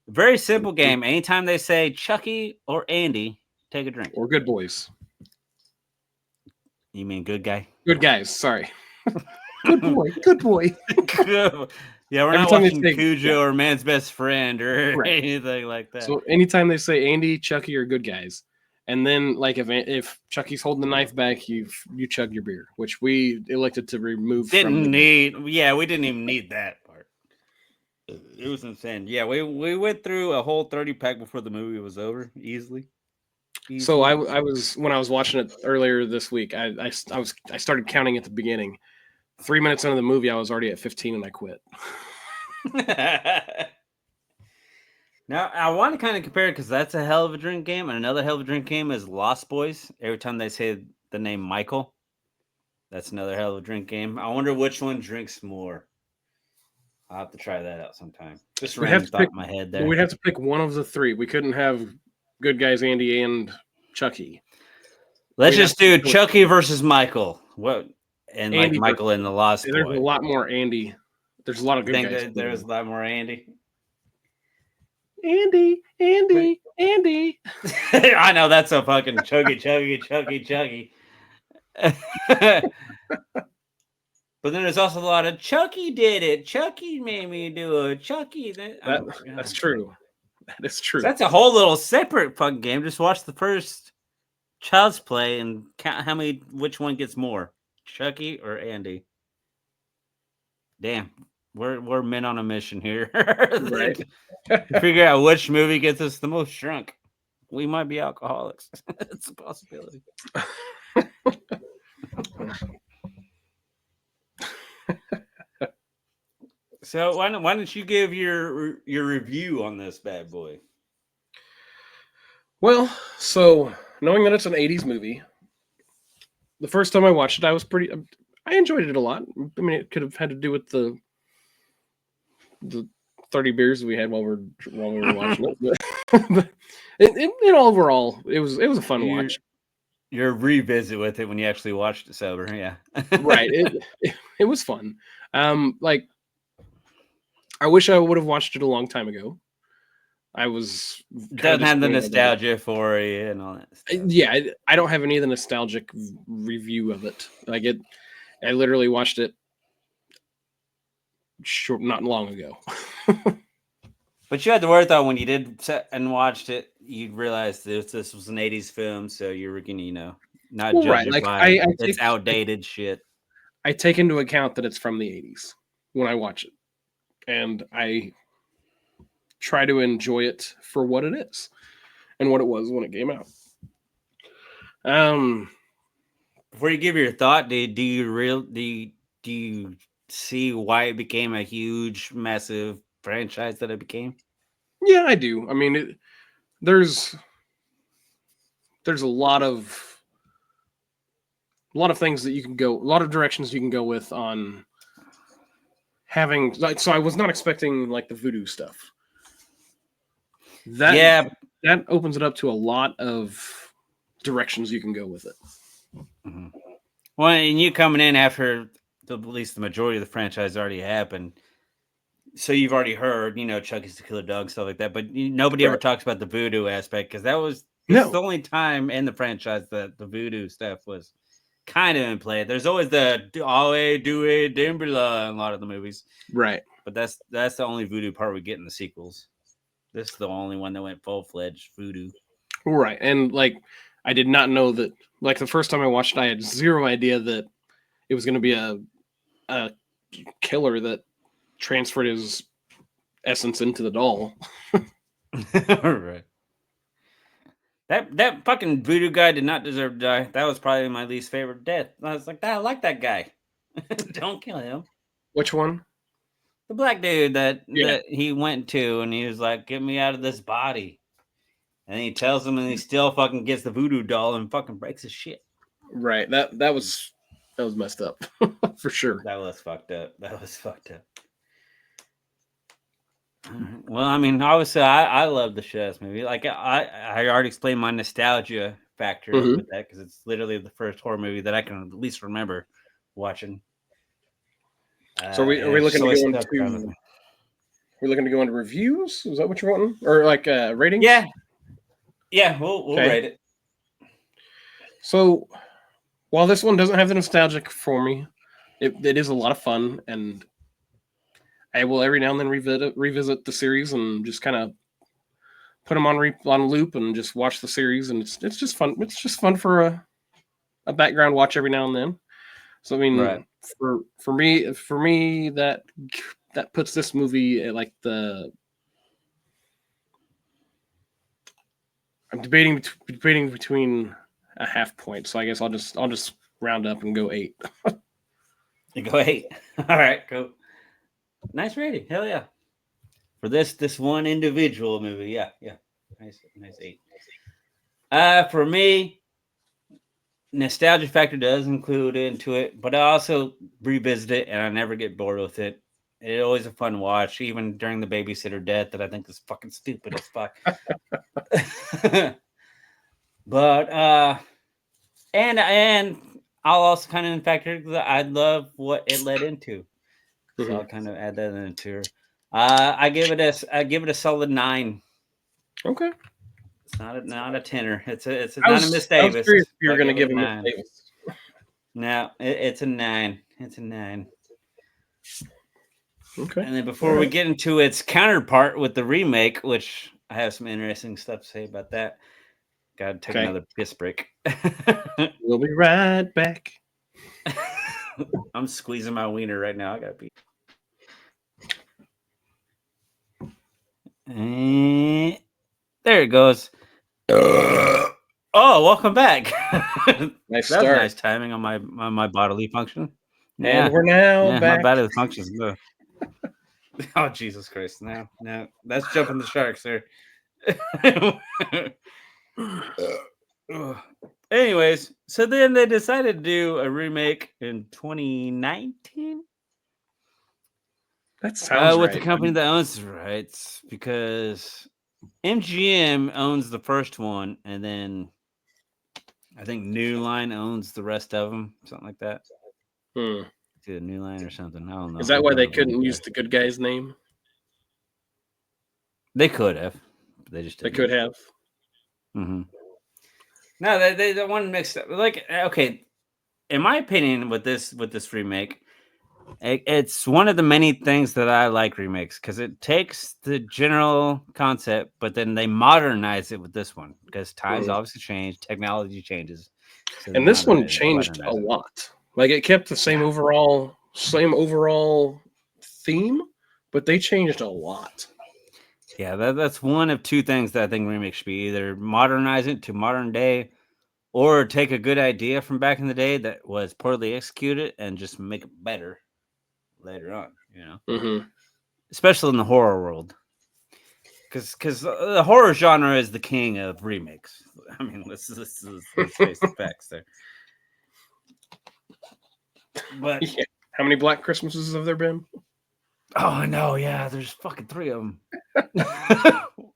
Very simple game. Anytime they say Chucky or Andy, take a drink. Or good boys. You mean good guy? Good guys. Sorry. Good boy. Good boy. Yeah, we're Every not time they watching say Cujo or Man's Best Friend or right. anything like that. So anytime they say Andy, Chucky are good guys, and then like if Chucky's holding the knife back, you chug your beer, which we elected to remove from the game. We didn't even need that part. It was insane. Yeah, we went through a whole 30 pack before the movie was over, easily. So I was when I was watching it earlier this week, I started counting at the beginning. 3 minutes into the movie, I was already at 15 and I quit. Now I want to kind of compare it because that's a hell of a drink game, and another hell of a drink game is Lost Boys. Every time they say the name Michael, that's another hell of a drink game. I wonder which one drinks more. I'll have to try that out sometime. Just We'd have random to thought pick. in my head We'd there. have to pick one of the three. We couldn't have good guys Andy and Chucky. Let's We'd have just to do go with Chucky versus Michael. What and like Andy versus. Michael and the Lost There's a Boy. lot more Andy. There's a lot of I good think guys. that there's a lot more Andy. Andy, Andy, Andy. I know that's a fucking chuggy, chuggy, chuggy, chuggy. But then there's also a lot of Chucky did it. Chucky made me do it. Chucky. That's true. That is true. So that's a whole little separate fucking game. Just watch the first Child's Play and count which one gets more, Chucky or Andy. Damn, we're men on a mission here. Right. Figure out which movie gets us the most drunk. We might be alcoholics. It's a possibility. So why don't you give your review on this bad boy? Well, so knowing that it's an 80s movie, the first time I watched it, I enjoyed it a lot. I mean, it could have had to do with the 30 beers we had while we were watching it. But overall, it was a fun watch. Your revisit with it when you actually watched it sober, yeah. Right. It was fun. Like I wish I would have watched it a long time ago. I was doesn't have the nostalgia for you and all that stuff. Yeah, I don't have any of the nostalgic review of it. I literally watched it not long ago. But you had to worry though when you did sit and watched it, you realized this was an 80s film, so you were gonna, not judge it by its outdated shit. I take into account that it's from the 80s when I watch it. And I try to enjoy it for what it is and what it was when it came out. Before you give your thought, do you see why it became a huge, massive franchise that it became? Yeah, I do. I mean, there's a lot of things that you can go, a lot of directions you can go with on having. So I was not expecting like the voodoo stuff. That opens it up to a lot of directions you can go with it. Mm-hmm. Well, and you coming in after at least the majority of the franchise already happened, so you've already heard, Chucky's the killer dog, stuff like that. But nobody ever talks about the voodoo aspect because this is the only time in the franchise that the voodoo stuff was kind of in play. There's always the Awe Due Dimbala in a lot of the movies, right? But that's the only voodoo part we get in the sequels. This is the only one that went full-fledged voodoo. Right. And like I did not know that, like the first time I watched it, I had zero idea that it was going to be a killer that transferred his essence into the doll. Right. That fucking voodoo guy did not deserve to die. That was probably my least favorite death. I was like, I like that guy. Don't kill him. Which one? The black dude that he went to, and he was like, "Get me out of this body." And he tells him, and he still fucking gets the voodoo doll and fucking breaks his shit. Right. That was messed up for sure. That was fucked up. Well, I mean, obviously, I love the SoS movie. Like I already explained my nostalgia factor with that because it's literally the first horror movie that I can at least remember watching. So are we looking to go into? We're looking to go into reviews. Is that what you're wanting, or like ratings? Yeah. We'll rate it. So while this one doesn't have the nostalgic for me, It is a lot of fun, and I will every now and then revisit the series and just kind of put them on loop and just watch the series, and it's just fun. It's just fun for a background watch every now and then. So I Right. mean, for me that puts this movie at like the I'm debating between a half point. So I guess I'll just round up and go 8. You go 8. All right, cool. Nice rating. Hell yeah. For this one individual movie, yeah. Nice 8. For me, nostalgia factor does include into it, but I also revisit it and I never get bored with it. It's always a fun watch, even during the babysitter death that I think is fucking stupid as fuck. But and I'll also kind of factor that I love what it led into, so I'll kind of add that into her. I give it a solid 9. Okay. It's not a tenner. It's I not a Miss was Davis, curious if you but were I going to give it give a him Miss 9. Davis. No, it's a 9. It's a 9. Okay. And then before we get into its counterpart with the remake, which I have some interesting stuff to say about that, gotta take another piss break. We'll be right back. I'm squeezing my wiener right now. I gotta pee. And there it goes. Oh, welcome back. Nice That was start. nice timing on my bodily function. And Yeah, we're now yeah, my back. bodily functions. Oh, Jesus Christ! No, that's jumping the shark, sir. Anyways, so then they decided to do a remake in 2019 That sounds with the right. company that owns the rights, because MGM owns the first one, and then I think New Line owns the rest of them, something like that. Hmm. It's either New Line or something. I don't know. Is that I'm why not they a movie couldn't guy. use the good guy's name? They could have, but they just They didn't. could have. Mm-hmm. No, they the one mixed up. Like, okay, in my opinion, with this remake, it's one of the many things that I like remakes, because it takes the general concept, but then they modernize it with this one, because times Hmm. obviously change, technology changes, so they And this one modernize changed a modernize it. lot. Like it kept the Yeah, same overall theme, but they changed a lot. yeah, that's one of two things that I think remakes should be: either modernize it to modern day, or take a good idea from back in the day that was poorly executed and just make it better later on. Hmm. Especially in the horror world. Because the horror genre is the king of remakes. I mean, let's face the facts there. But Yeah. How many Black Christmases have there been? oh, I know, yeah, there's fucking 3 of them.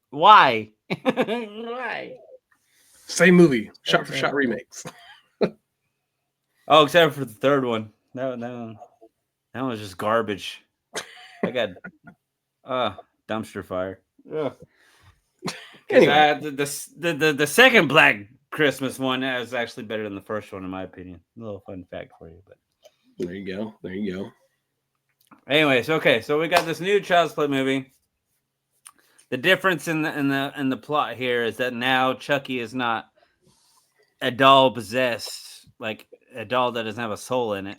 Why? Why? Same movie, shot for shot Okay. remakes. Oh, except for the third one. No, that was just garbage. I got dumpster fire. Yeah. Because Anyway, the second Black Christmas one is actually better than the first one, in my opinion. A little fun fact for you, but. there you go. There you go. Anyways, okay, so we got this new Child's Play movie. The difference in the plot here is that now Chucky is not a doll possessed, like a doll that doesn't have a soul in it.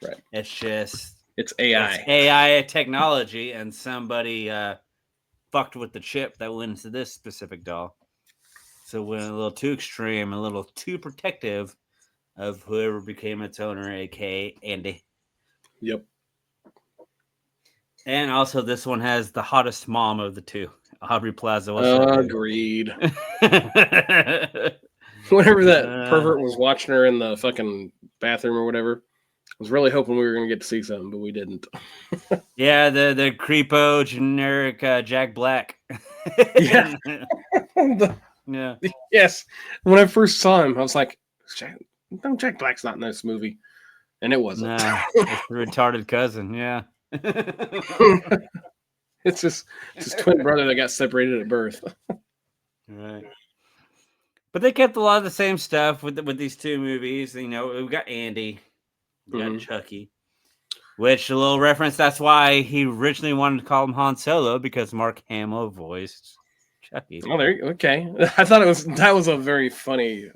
Right. It's just It's it's AI. AI technology, and somebody fucked with the chip that went into this specific doll. So went a little too extreme, a little too protective of whoever became its owner, aka Andy. Yep. And also, this one has the hottest mom of the two, Aubrey Plaza. What's up, baby? Agreed. Whenever that uh, pervert was watching her in the fucking bathroom or whatever, I was really hoping we were going to get to see something, but we didn't. yeah, the creepo generic Jack Black. Yeah. Yeah. Yes. When I first saw him, I was like, no, Jack Black's not in this movie. And it wasn't. Nah, it's the retarded cousin. Yeah. It's his twin brother that got separated at birth. Right. But they kept a lot of the same stuff with these two movies. We got Andy, we got Mhm. Chucky. Which, a little reference, that's why he originally wanted to call him Han Solo, because Mark Hamill voiced Chucky. Oh, there. Okay, I thought that was a very funny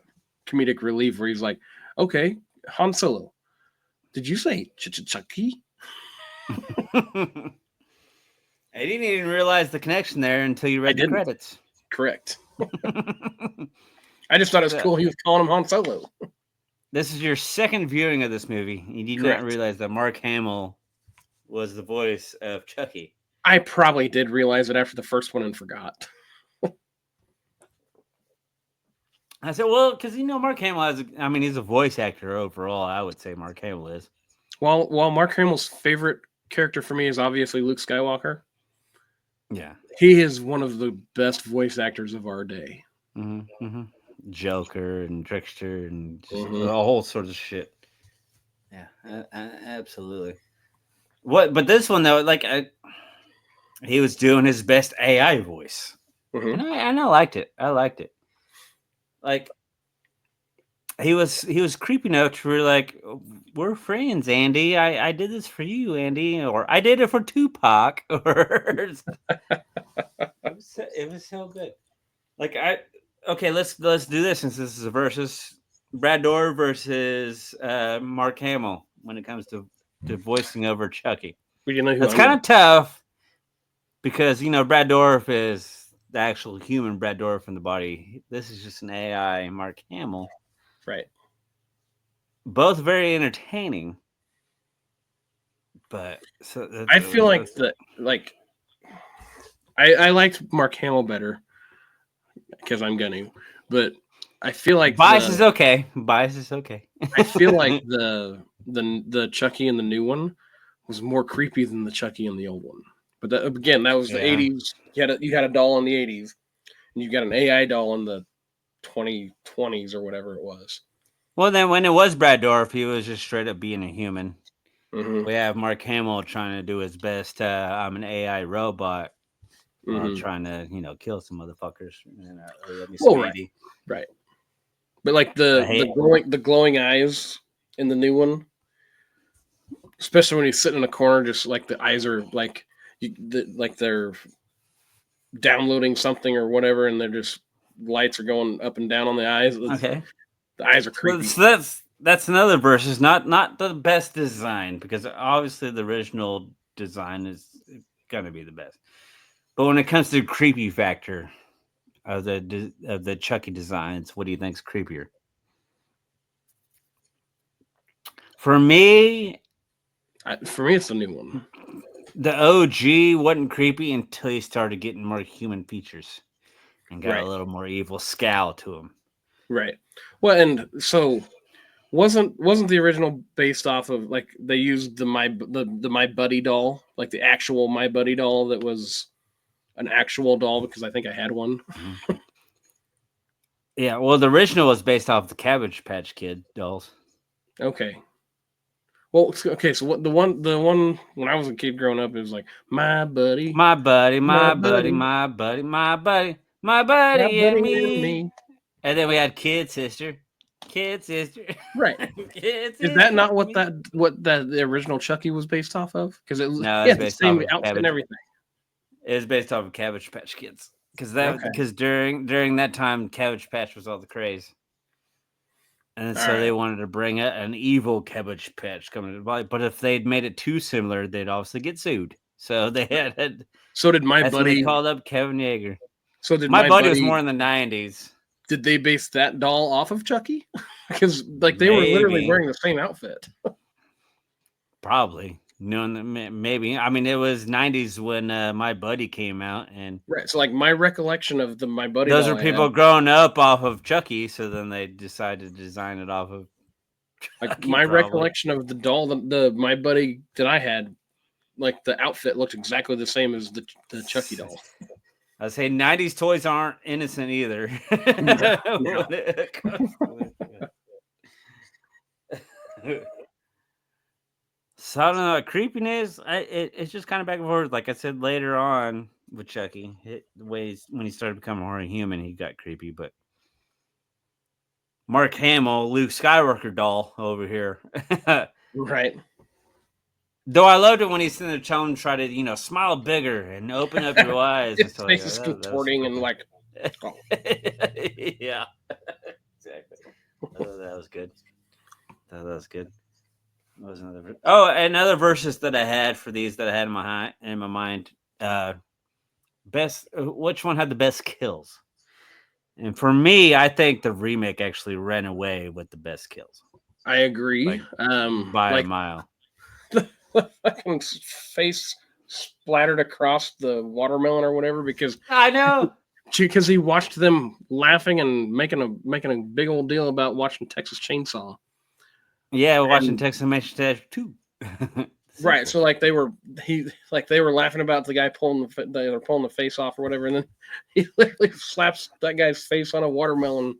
comedic relief where he's like, "Okay, Han Solo, did you say Chucky?" I didn't even realize the connection there until you I read the didn't. credits. Correct. I just thought it was So, cool he was calling him Han Solo. this is your second viewing of this movie. You did not Correct. realize that Mark Hamill was the voice of Chucky. I probably did realize it after the first one and forgot. I said, well, because Mark Hamill he's a voice actor overall. I would say Mark Hamill is. While Mark Hamill's favorite character for me is obviously Luke Skywalker, Yeah. he is one of the best voice actors of our day. Mm-hmm, mm-hmm. Joker and Trickster and just Mm-hmm. a whole sort of shit. Yeah, absolutely. But this one though, he was doing his best AI voice, Mm-hmm. and I liked it. I liked it. Like, he was creepy enough to really, like, we're friends, Andy. I did this for you, Andy, or I did it for Tupac, or it was so good. Like, okay, let's do this, since this is a versus. Brad Dourif versus Mark Hamill when it comes to voicing over Chucky. But you know who That's I'm kind gonna of tough because Brad Dourif is the actual human Brad Dourif in the body. This is just an AI Mark Hamill. right. Both very entertaining, but I feel like I liked Mark Hamill better because I'm gonna, but I feel like bias is okay. Bias is okay. I feel like the Chucky in the new one was more creepy than the Chucky in the old one. But again, that was the Yeah. '80s. You had a doll in the '80s, and you got an AI doll in the 2020s or whatever it was. Well, then when it was Brad Dourif, he was just straight up being a human. Mm-hmm. We have Mark Hamill trying to do his best. I'm an AI robot while Mm-hmm. trying to, kill some motherfuckers. Let me Well, right, speedy. right. But like I the hate. glowing eyes in the new one, especially when he's sitting in a corner, just like the eyes are like like they're downloading something or whatever, and they're just lights are going up and down on the eyes. Okay. The eyes are Well, creepy. so that's another versus. Not the best design, because obviously the original design is gonna be the best. But when it comes to creepy factor of the Chucky designs, what do you think's creepier? For me, For me, it's the new one. the OG wasn't creepy until he started getting more human features and got a Right, little more evil scowl to him. right. Well, and so wasn't the original based off of like they used the My Buddy doll, like the actual My Buddy doll that was an actual doll because I think I had one. Mhm. Yeah, well, the original was based off the Cabbage Patch Kid dolls. Okay. Well, okay. So what the one when I was a kid growing up, it was like my buddy, My buddy, my my buddy, buddy, my buddy, my buddy, my my buddy, and buddy and me. me. And then we had Kid Sister, Kid Sister, Right. Kid Is that Sister. not what the original Chucky was based off of? Because No, he it's had the based off same of outfit and Cabbage. everything. It was based off of Cabbage Patch Kids, Okay. because during that time, Cabbage Patch was all the craze. And All so they right. wanted to bring an evil Cabbage Patch coming to the body. But if they'd made it too similar, they'd obviously get sued. So they had So did my that's when they buddy. called up Kevin Yeager. So did My my buddy was buddy. more in the 90s. Did they base that doll off of Chucky? Because like they were literally Maybe. wearing the same outfit. Probably. No, maybe. I mean, it was 90s when My Buddy came out. And Right. So like my recollection of the My Buddy those doll are I had, people growing up off of Chucky. So then they decided to design it off of like Chucky, my probably. recollection of the doll, the My Buddy that I had, like the outfit looked exactly the same as the Chucky doll. I say 90s toys aren't innocent either. No, no. So I don't know. Creepiness, it's just kind of back and forth. Like I said later on with Chucky, the ways when he started becoming more human, he got creepy. But Mark Hamill, Luke Skywalker doll over here. Right. Though I loved it when he's in the tone, try to smile bigger and open up your eyes and His stuff like face that. is That was contorting and fucking like, oh, yeah, exactly. That was good. That was good. What was another? Oh, another verses that I had for these that I had in my mind. Best. Which one had the best kills? And for me, I think the remake actually ran away with the best kills, I agree. like by a Like mile. the fucking face splattered across the watermelon or whatever I know. because he watched them laughing and making a big old deal about watching Texas Chainsaw. Yeah, watching And Texas Instruments 2, the right, sequel. so they were laughing about the guy they were pulling the face off or whatever, and then he literally slaps that guy's face on a watermelon.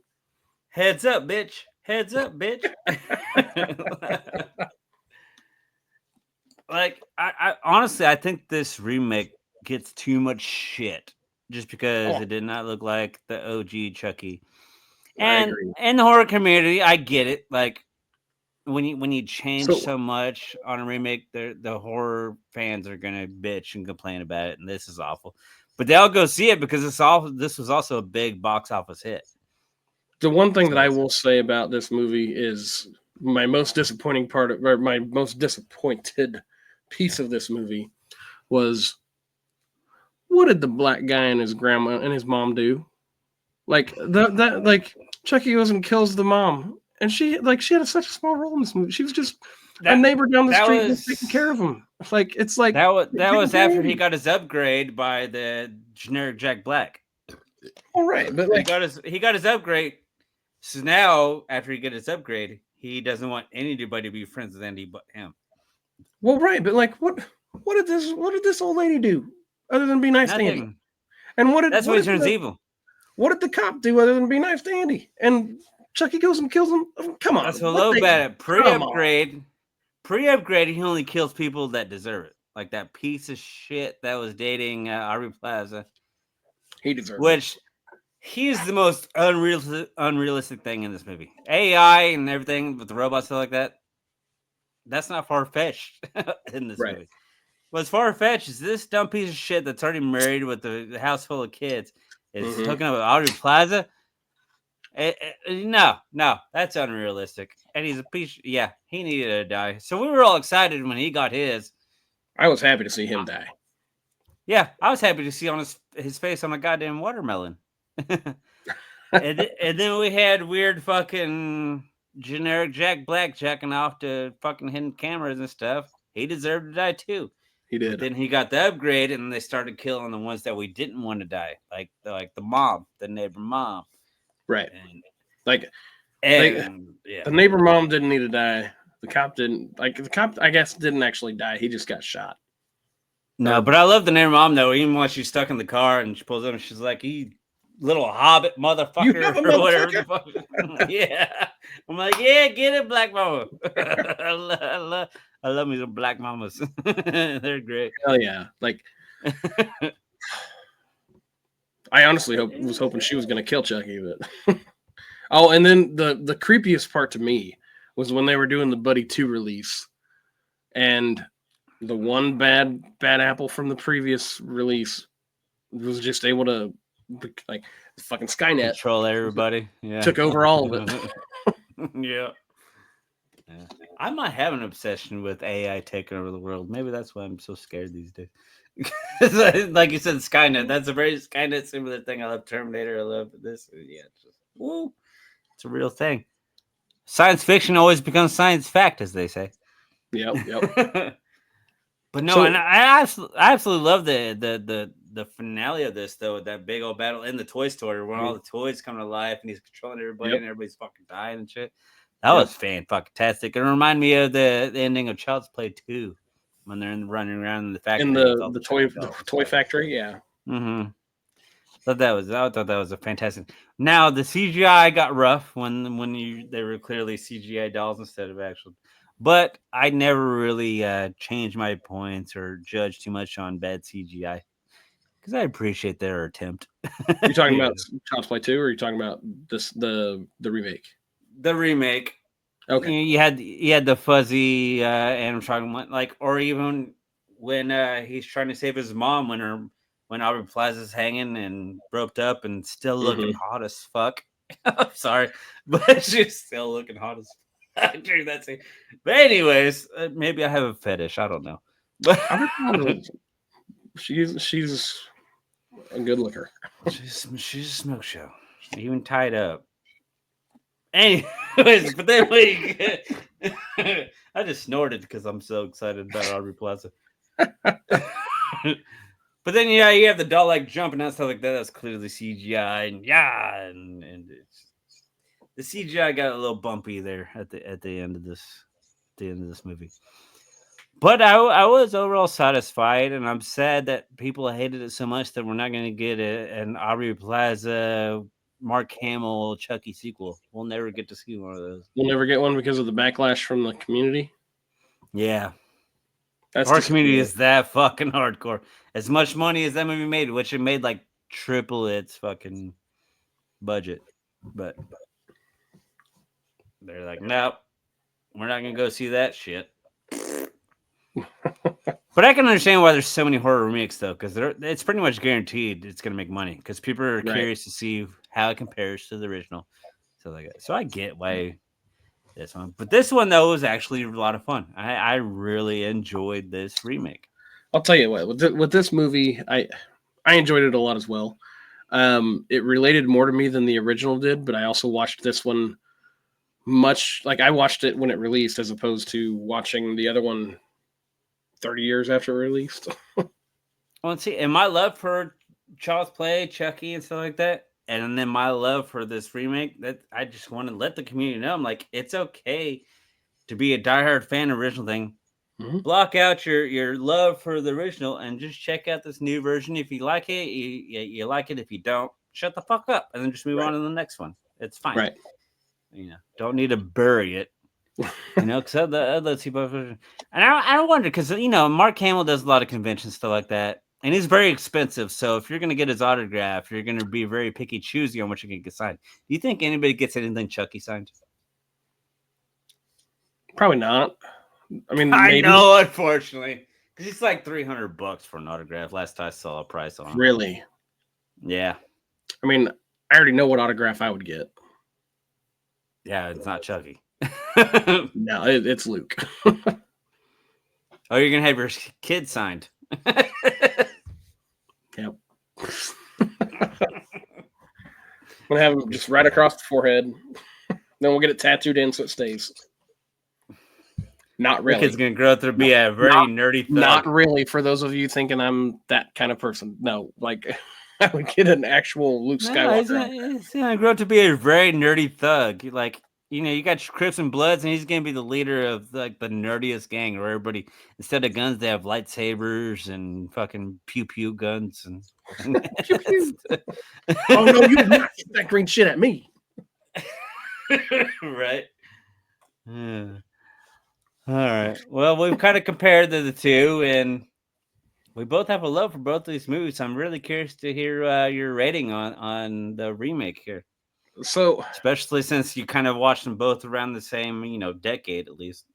Heads up, bitch. Heads up, bitch. Like I honestly, I think this remake gets too much shit just because Oh, it did not look like the OG Chucky. I And agree. in the horror community, I get it. Like when you change So so much on a remake, the horror fans are gonna bitch and complain about it, and this is awful. But they'll go see it because this was also a big box office hit. the one thing that I So will say about this movie is my most disappointing or my most disappointed piece of this movie was what did the black guy and his grandma and his mom do? Like that like Chucky goes and kills the mom, and she had such a small role in this movie. She was just a that neighbor down the that street just taking was care of him. It's like that taking was care after of he him. got his upgrade by the generic Jack Black. All right, but He got his upgrade. So now after he get his upgrade, he doesn't want anybody to be friends with Andy but him. well, right, but like what did this old lady do other than be nice to Andy? Nothing. And That's when he turns evil. what did the cop do other than be nice to Andy? And Chucky goes and kills him. Oh, come on, That's what I love about it. come on. Pre-upgrade, he only kills people that deserve it. Like that piece of shit that was dating Aubrey Plaza, He deserved it. which he's the most unrealistic thing in this movie. AI and everything with the robots stuff like that. That's not far fetched in this Right. movie. What's far fetched is this dumb piece of shit that's already married with the house full of kids is Mm-hmm. hooking up with Aubrey Plaza. No, that's unrealistic. And he's a piece. Yeah, he needed to die. So we were all excited when he got his. I was happy to see him die. Yeah, I was happy to see on his face on a goddamn watermelon. And then we had weird fucking generic Jack Black jacking off to fucking hidden cameras and stuff. He deserved to die too. He But did. then he got the upgrade, and they started killing the ones that we didn't want to die, like the mom, the neighbor mom, Right. and Like they and yeah. the neighbor mom didn't need to die. The cop didn't. Like the cop, I guess, didn't actually die. He just got shot. No, Or but I love the neighbor mom though. Even when she's stuck in the car and she pulls up, and she's like, "You little hobbit you have motherfucker," a or whatever motherfucker. the fuck. Yeah, I'm like, yeah, get it, black mama. I love me some black mamas. They're great. Hell yeah! Like I honestly was hoping she was going to kill Chucky, but oh, and then the creepiest part to me was when they were doing the Buddy 2 release, and the one bad apple from the previous release was just able to like fucking Skynet Control everybody. Yeah. took over all of it. Yeah. Yeah. I might have an obsession with AI taking over the world. Maybe that's why I'm so scared these days. Like you said, Skynet. That's a very Skynet similar thing. I love Terminator. I love this. Yeah, it's just woo. It's a real thing. Science fiction always becomes science fact, as they say. Yep. But no, and So I absolutely love the finale of this though, with that big old battle in the toy store when all mhm, the toys come to life and he's controlling everybody yep, and everybody's fucking dying and shit. That yep. was fan fucking tastic. It reminded me of the ending of Child's Play 2 when they're running around in the In factory with all the Chucky the dolls and toy stuff. factory, yeah. Mm-hmm. I thought that was a fantastic. Now the CGI got rough when they were clearly CGI dolls instead of actual. But I never really changed my points or judged too much on bad CGI because I appreciate their attempt. You're talking Yeah. about Child's Play 2, or are you talking about the remake? The remake, Okay. You had the fuzzy animatronic one, like, or even when he's trying to save his mom when Aubrey Plaza's hanging and roped up and still looking Mm-hmm. hot as fuck. I'm sorry, but she's still looking hot as fuck during that scene. But anyways, maybe I have a fetish. I don't know, but She's a good looker. she's a smoke show, even tied up. Anyways, but then I just snorted because I'm so excited about Aubrey Plaza. But then yeah, you have the doll like jumping and stuff like that. That's clearly CGI, and the CGI got a little bumpy there at the end of this movie. But I was overall satisfied, and I'm sad that people hated it so much that we're not going to get an Aubrey Plaza, Mark Hamill, Chucky sequel. We'll never get to see one of those. We'll never get one because of the backlash from the community. Yeah, That's our community disappointing. is that fucking hardcore. As much money as that movie made, which it made like triple its fucking budget, but they're like, nope, we're not gonna go see that shit. But I can understand why there's so many horror remakes though, because it's pretty much guaranteed it's gonna make money because people are Right. curious to see how it compares to the original. So I get why this one, but this one though was actually a lot of fun. I really enjoyed this remake. I'll tell you what. With this movie, I enjoyed it a lot as well. It related more to me than the original did, but I also watched this one much like I watched it when it released, as opposed to watching the other one 30 years after it released. Well, see, and my love for Child's Play, Chucky, and stuff like that, and then my love for this remake, that I just want to let the community know. I'm like, it's okay to be a diehard fan of the original thing. Mm-hmm. Block out your love for the original and just check out this new version. If you like it, you like it. If you don't, shut the fuck up and then just move on Right. to the next one. It's fine. Right. Don't need to bury it. Because other people, and I wonder because Mark Hamill does a lot of conventions stuff like that, and he's very expensive. So if you're gonna get his autograph, you're gonna be very picky, choosy on what you're gonna get signed. Do you think anybody gets anything Chucky signed? Probably not. I mean, I maybe. know, unfortunately, because it's like $300 for an autograph. Last I saw a price on it. Really? Yeah, I mean, I already know what autograph I would get. yeah, it's not Chucky. No, it's Luke. Oh, you're gonna have your kid signed. Yep. I'm gonna have him just right across the forehead. Then we'll get it tattooed in so it stays. Not Your really. kid's gonna grow up to be a very nerdy thug. Not really. For those of you thinking I'm that kind of person, no. Like I would get an actual Luke Skywalker. He's gonna grow up to be a very nerdy thug. Like you got your Crips and Bloods, and he's gonna be the leader of like the nerdiest gang, where everybody instead of guns they have lightsabers and fucking pew pew guns and. Pew pew. Oh no, you did not shoot that green shit at me. Right. Yeah. All right. Well, we've kind of compared the two, and we both have a love for both of these movies. I'm really curious to hear your rating on the remake here, So especially since you kind of watched them both around the same decade at least.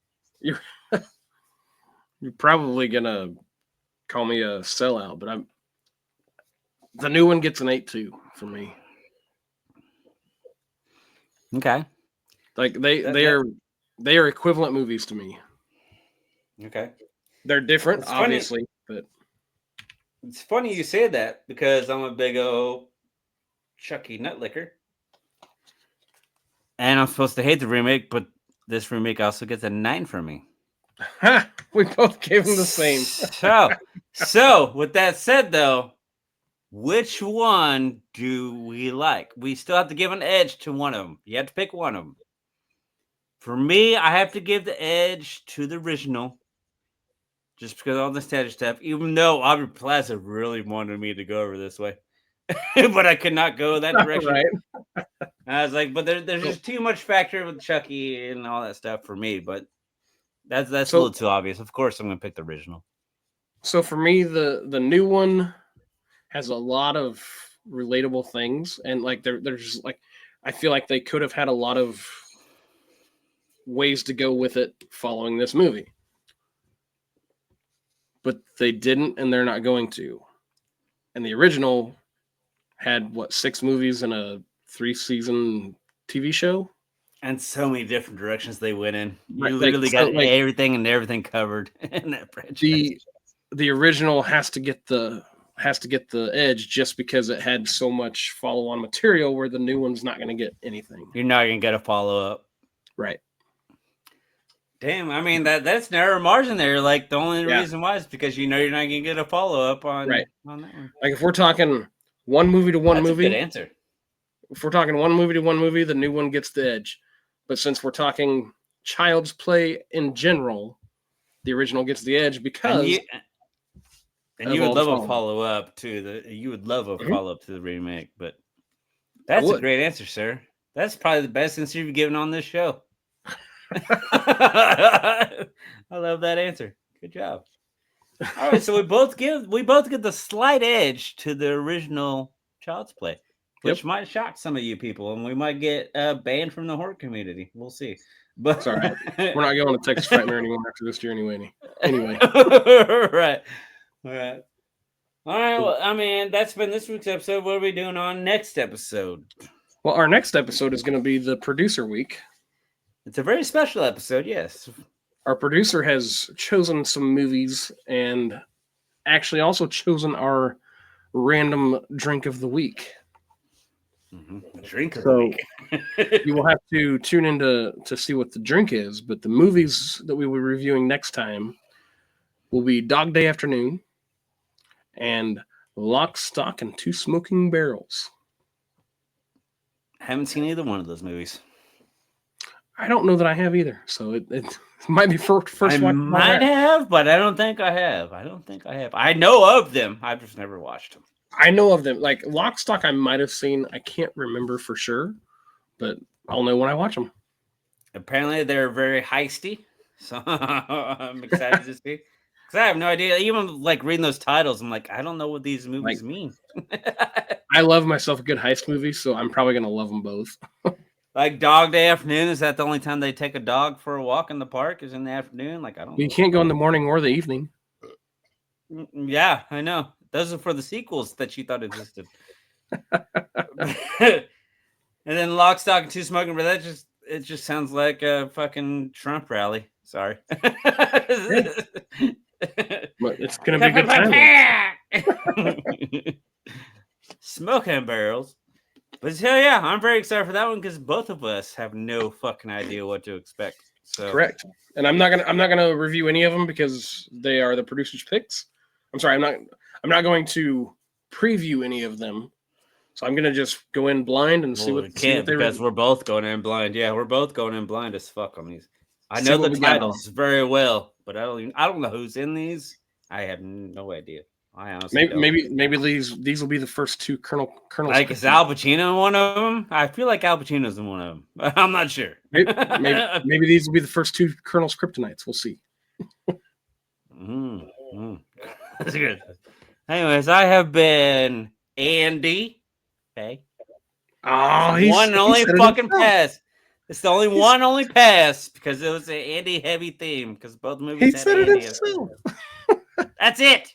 you're you're probably gonna call me a sellout, but the new one gets an 8.2 for me. Okay. Like they are equivalent movies to me. Okay. They're different, It's funny. obviously, but It's funny you say that because I'm a big old Chucky nutlicker, and I'm supposed to hate the remake, but this remake also gets a 9 from me. we both gave them the same. So with that said, though, which one do we like? We still have to give an edge to one of them. You have to pick one of them. For me, I have to give the edge to the original, just because of all the nostalgia stuff. Even though Aubrey Plaza really wanted me to go over this way, but I could not go that direction. Right. I was like, but there's just too much factor with Chucky and all that stuff for me. But that's a little too obvious. Of course, I'm gonna pick the original. So for me, the new one has a lot of relatable things, and like they're just like I feel like they could have had a lot of ways to go with it following this movie. But they didn't, and they're not going to. And the original had, 6 movies and a 3-season TV show? And so many different directions they went in. You Right, literally got everything and everything covered in that franchise. The original has to get the edge just because it had so much follow-on material where the new one's not going to get anything. You're not going to get a follow-up. Right. Damn, I mean that's narrow margin there. Like the only reason why is because you're not going to get a follow-up on that one. Like if we're talking one movie to one movie. That's a good answer. If we're talking one movie to one movie, the new one gets the edge. But since we're talking Child's Play in general, the original gets the edge because. And you would love a follow-up to the remake, but that's a great answer, sir. That's probably the best answer you've given on this show. I love that answer. Good job. All right, so we both get the slight edge to the original Child's Play, which might shock some of you people, and we might get banned from the horror community. We'll see. But it's all right. We're not going to Texas Frightmare anymore after this year anyway. Right. All right. Well, I mean, that's been this week's episode. What are we doing on next episode? Well, our next episode is going to be the producer week. It's a very special episode, yes. Our producer has chosen some movies and actually also chosen our random drink of the week. Mm-hmm. Drink of the week. You will have to tune in to see what the drink is, but the movies that we will be reviewing next time will be Dog Day Afternoon and Lock, Stock, and Two Smoking Barrels. Haven't seen either one of those movies. I don't know that I have either, so it might be first I one. Might have, but I don't think I have. I know of them. I've just never watched them. I know of them. Like Lock, Stock, I might have seen. I can't remember for sure, but I'll know when I watch them. Apparently, they're very heisty, so I'm excited to see. Because I have no idea. Even like reading those titles, I'm like, I don't know what these movies mean. I love myself a good heist movie, so I'm probably gonna love them both. Like Dog Day Afternoon, is that the only time they take a dog for a walk in the park? Is in the afternoon? Like I don't. You can't go in the morning or the evening. Yeah, I know. Those are for the sequels that you thought existed. And then Lock, Stock, and Two Smoking, but it just sounds like a fucking Trump rally. Sorry. But it's gonna be a good time. Smoking barrels. But hell yeah, I'm very excited for that one because both of us have no fucking idea what to expect. So correct. And I'm not gonna review any of them because they are the producer's picks. I'm sorry, I'm not going to preview any of them. So I'm gonna just go in blind and see what we can't because we're both going in blind. Yeah, we're both going in blind as fuck on these. I know the titles very well, but I don't know who's in these. I have no idea. I honestly maybe these will be the first two Colonel. Like is Al Pacino in one of them? I feel like Al Pacino's in one of them, but I'm not sure. Maybe these will be the first two Colonel's Kryptonites. We'll see. That's good. Anyways, I have been Andy. Okay. Oh, one and only fucking pass. It's the only one only pass because it was an Andy heavy theme because both movies had Andy. That's it.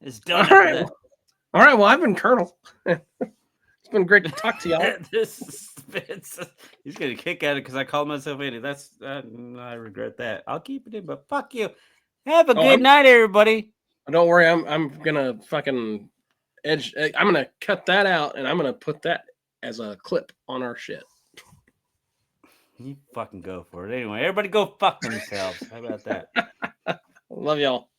It's done. All right. Well, I've been Colonel. It's been great to talk to y'all. He's gonna kick at it because I called myself Andy. I regret that. I'll keep it in, but fuck you. Have a good night, everybody. Don't worry, I'm gonna fucking I'm gonna cut that out and I'm gonna put that as a clip on our shit. You fucking go for it. Anyway, everybody go fuck themselves. How about that? Love y'all.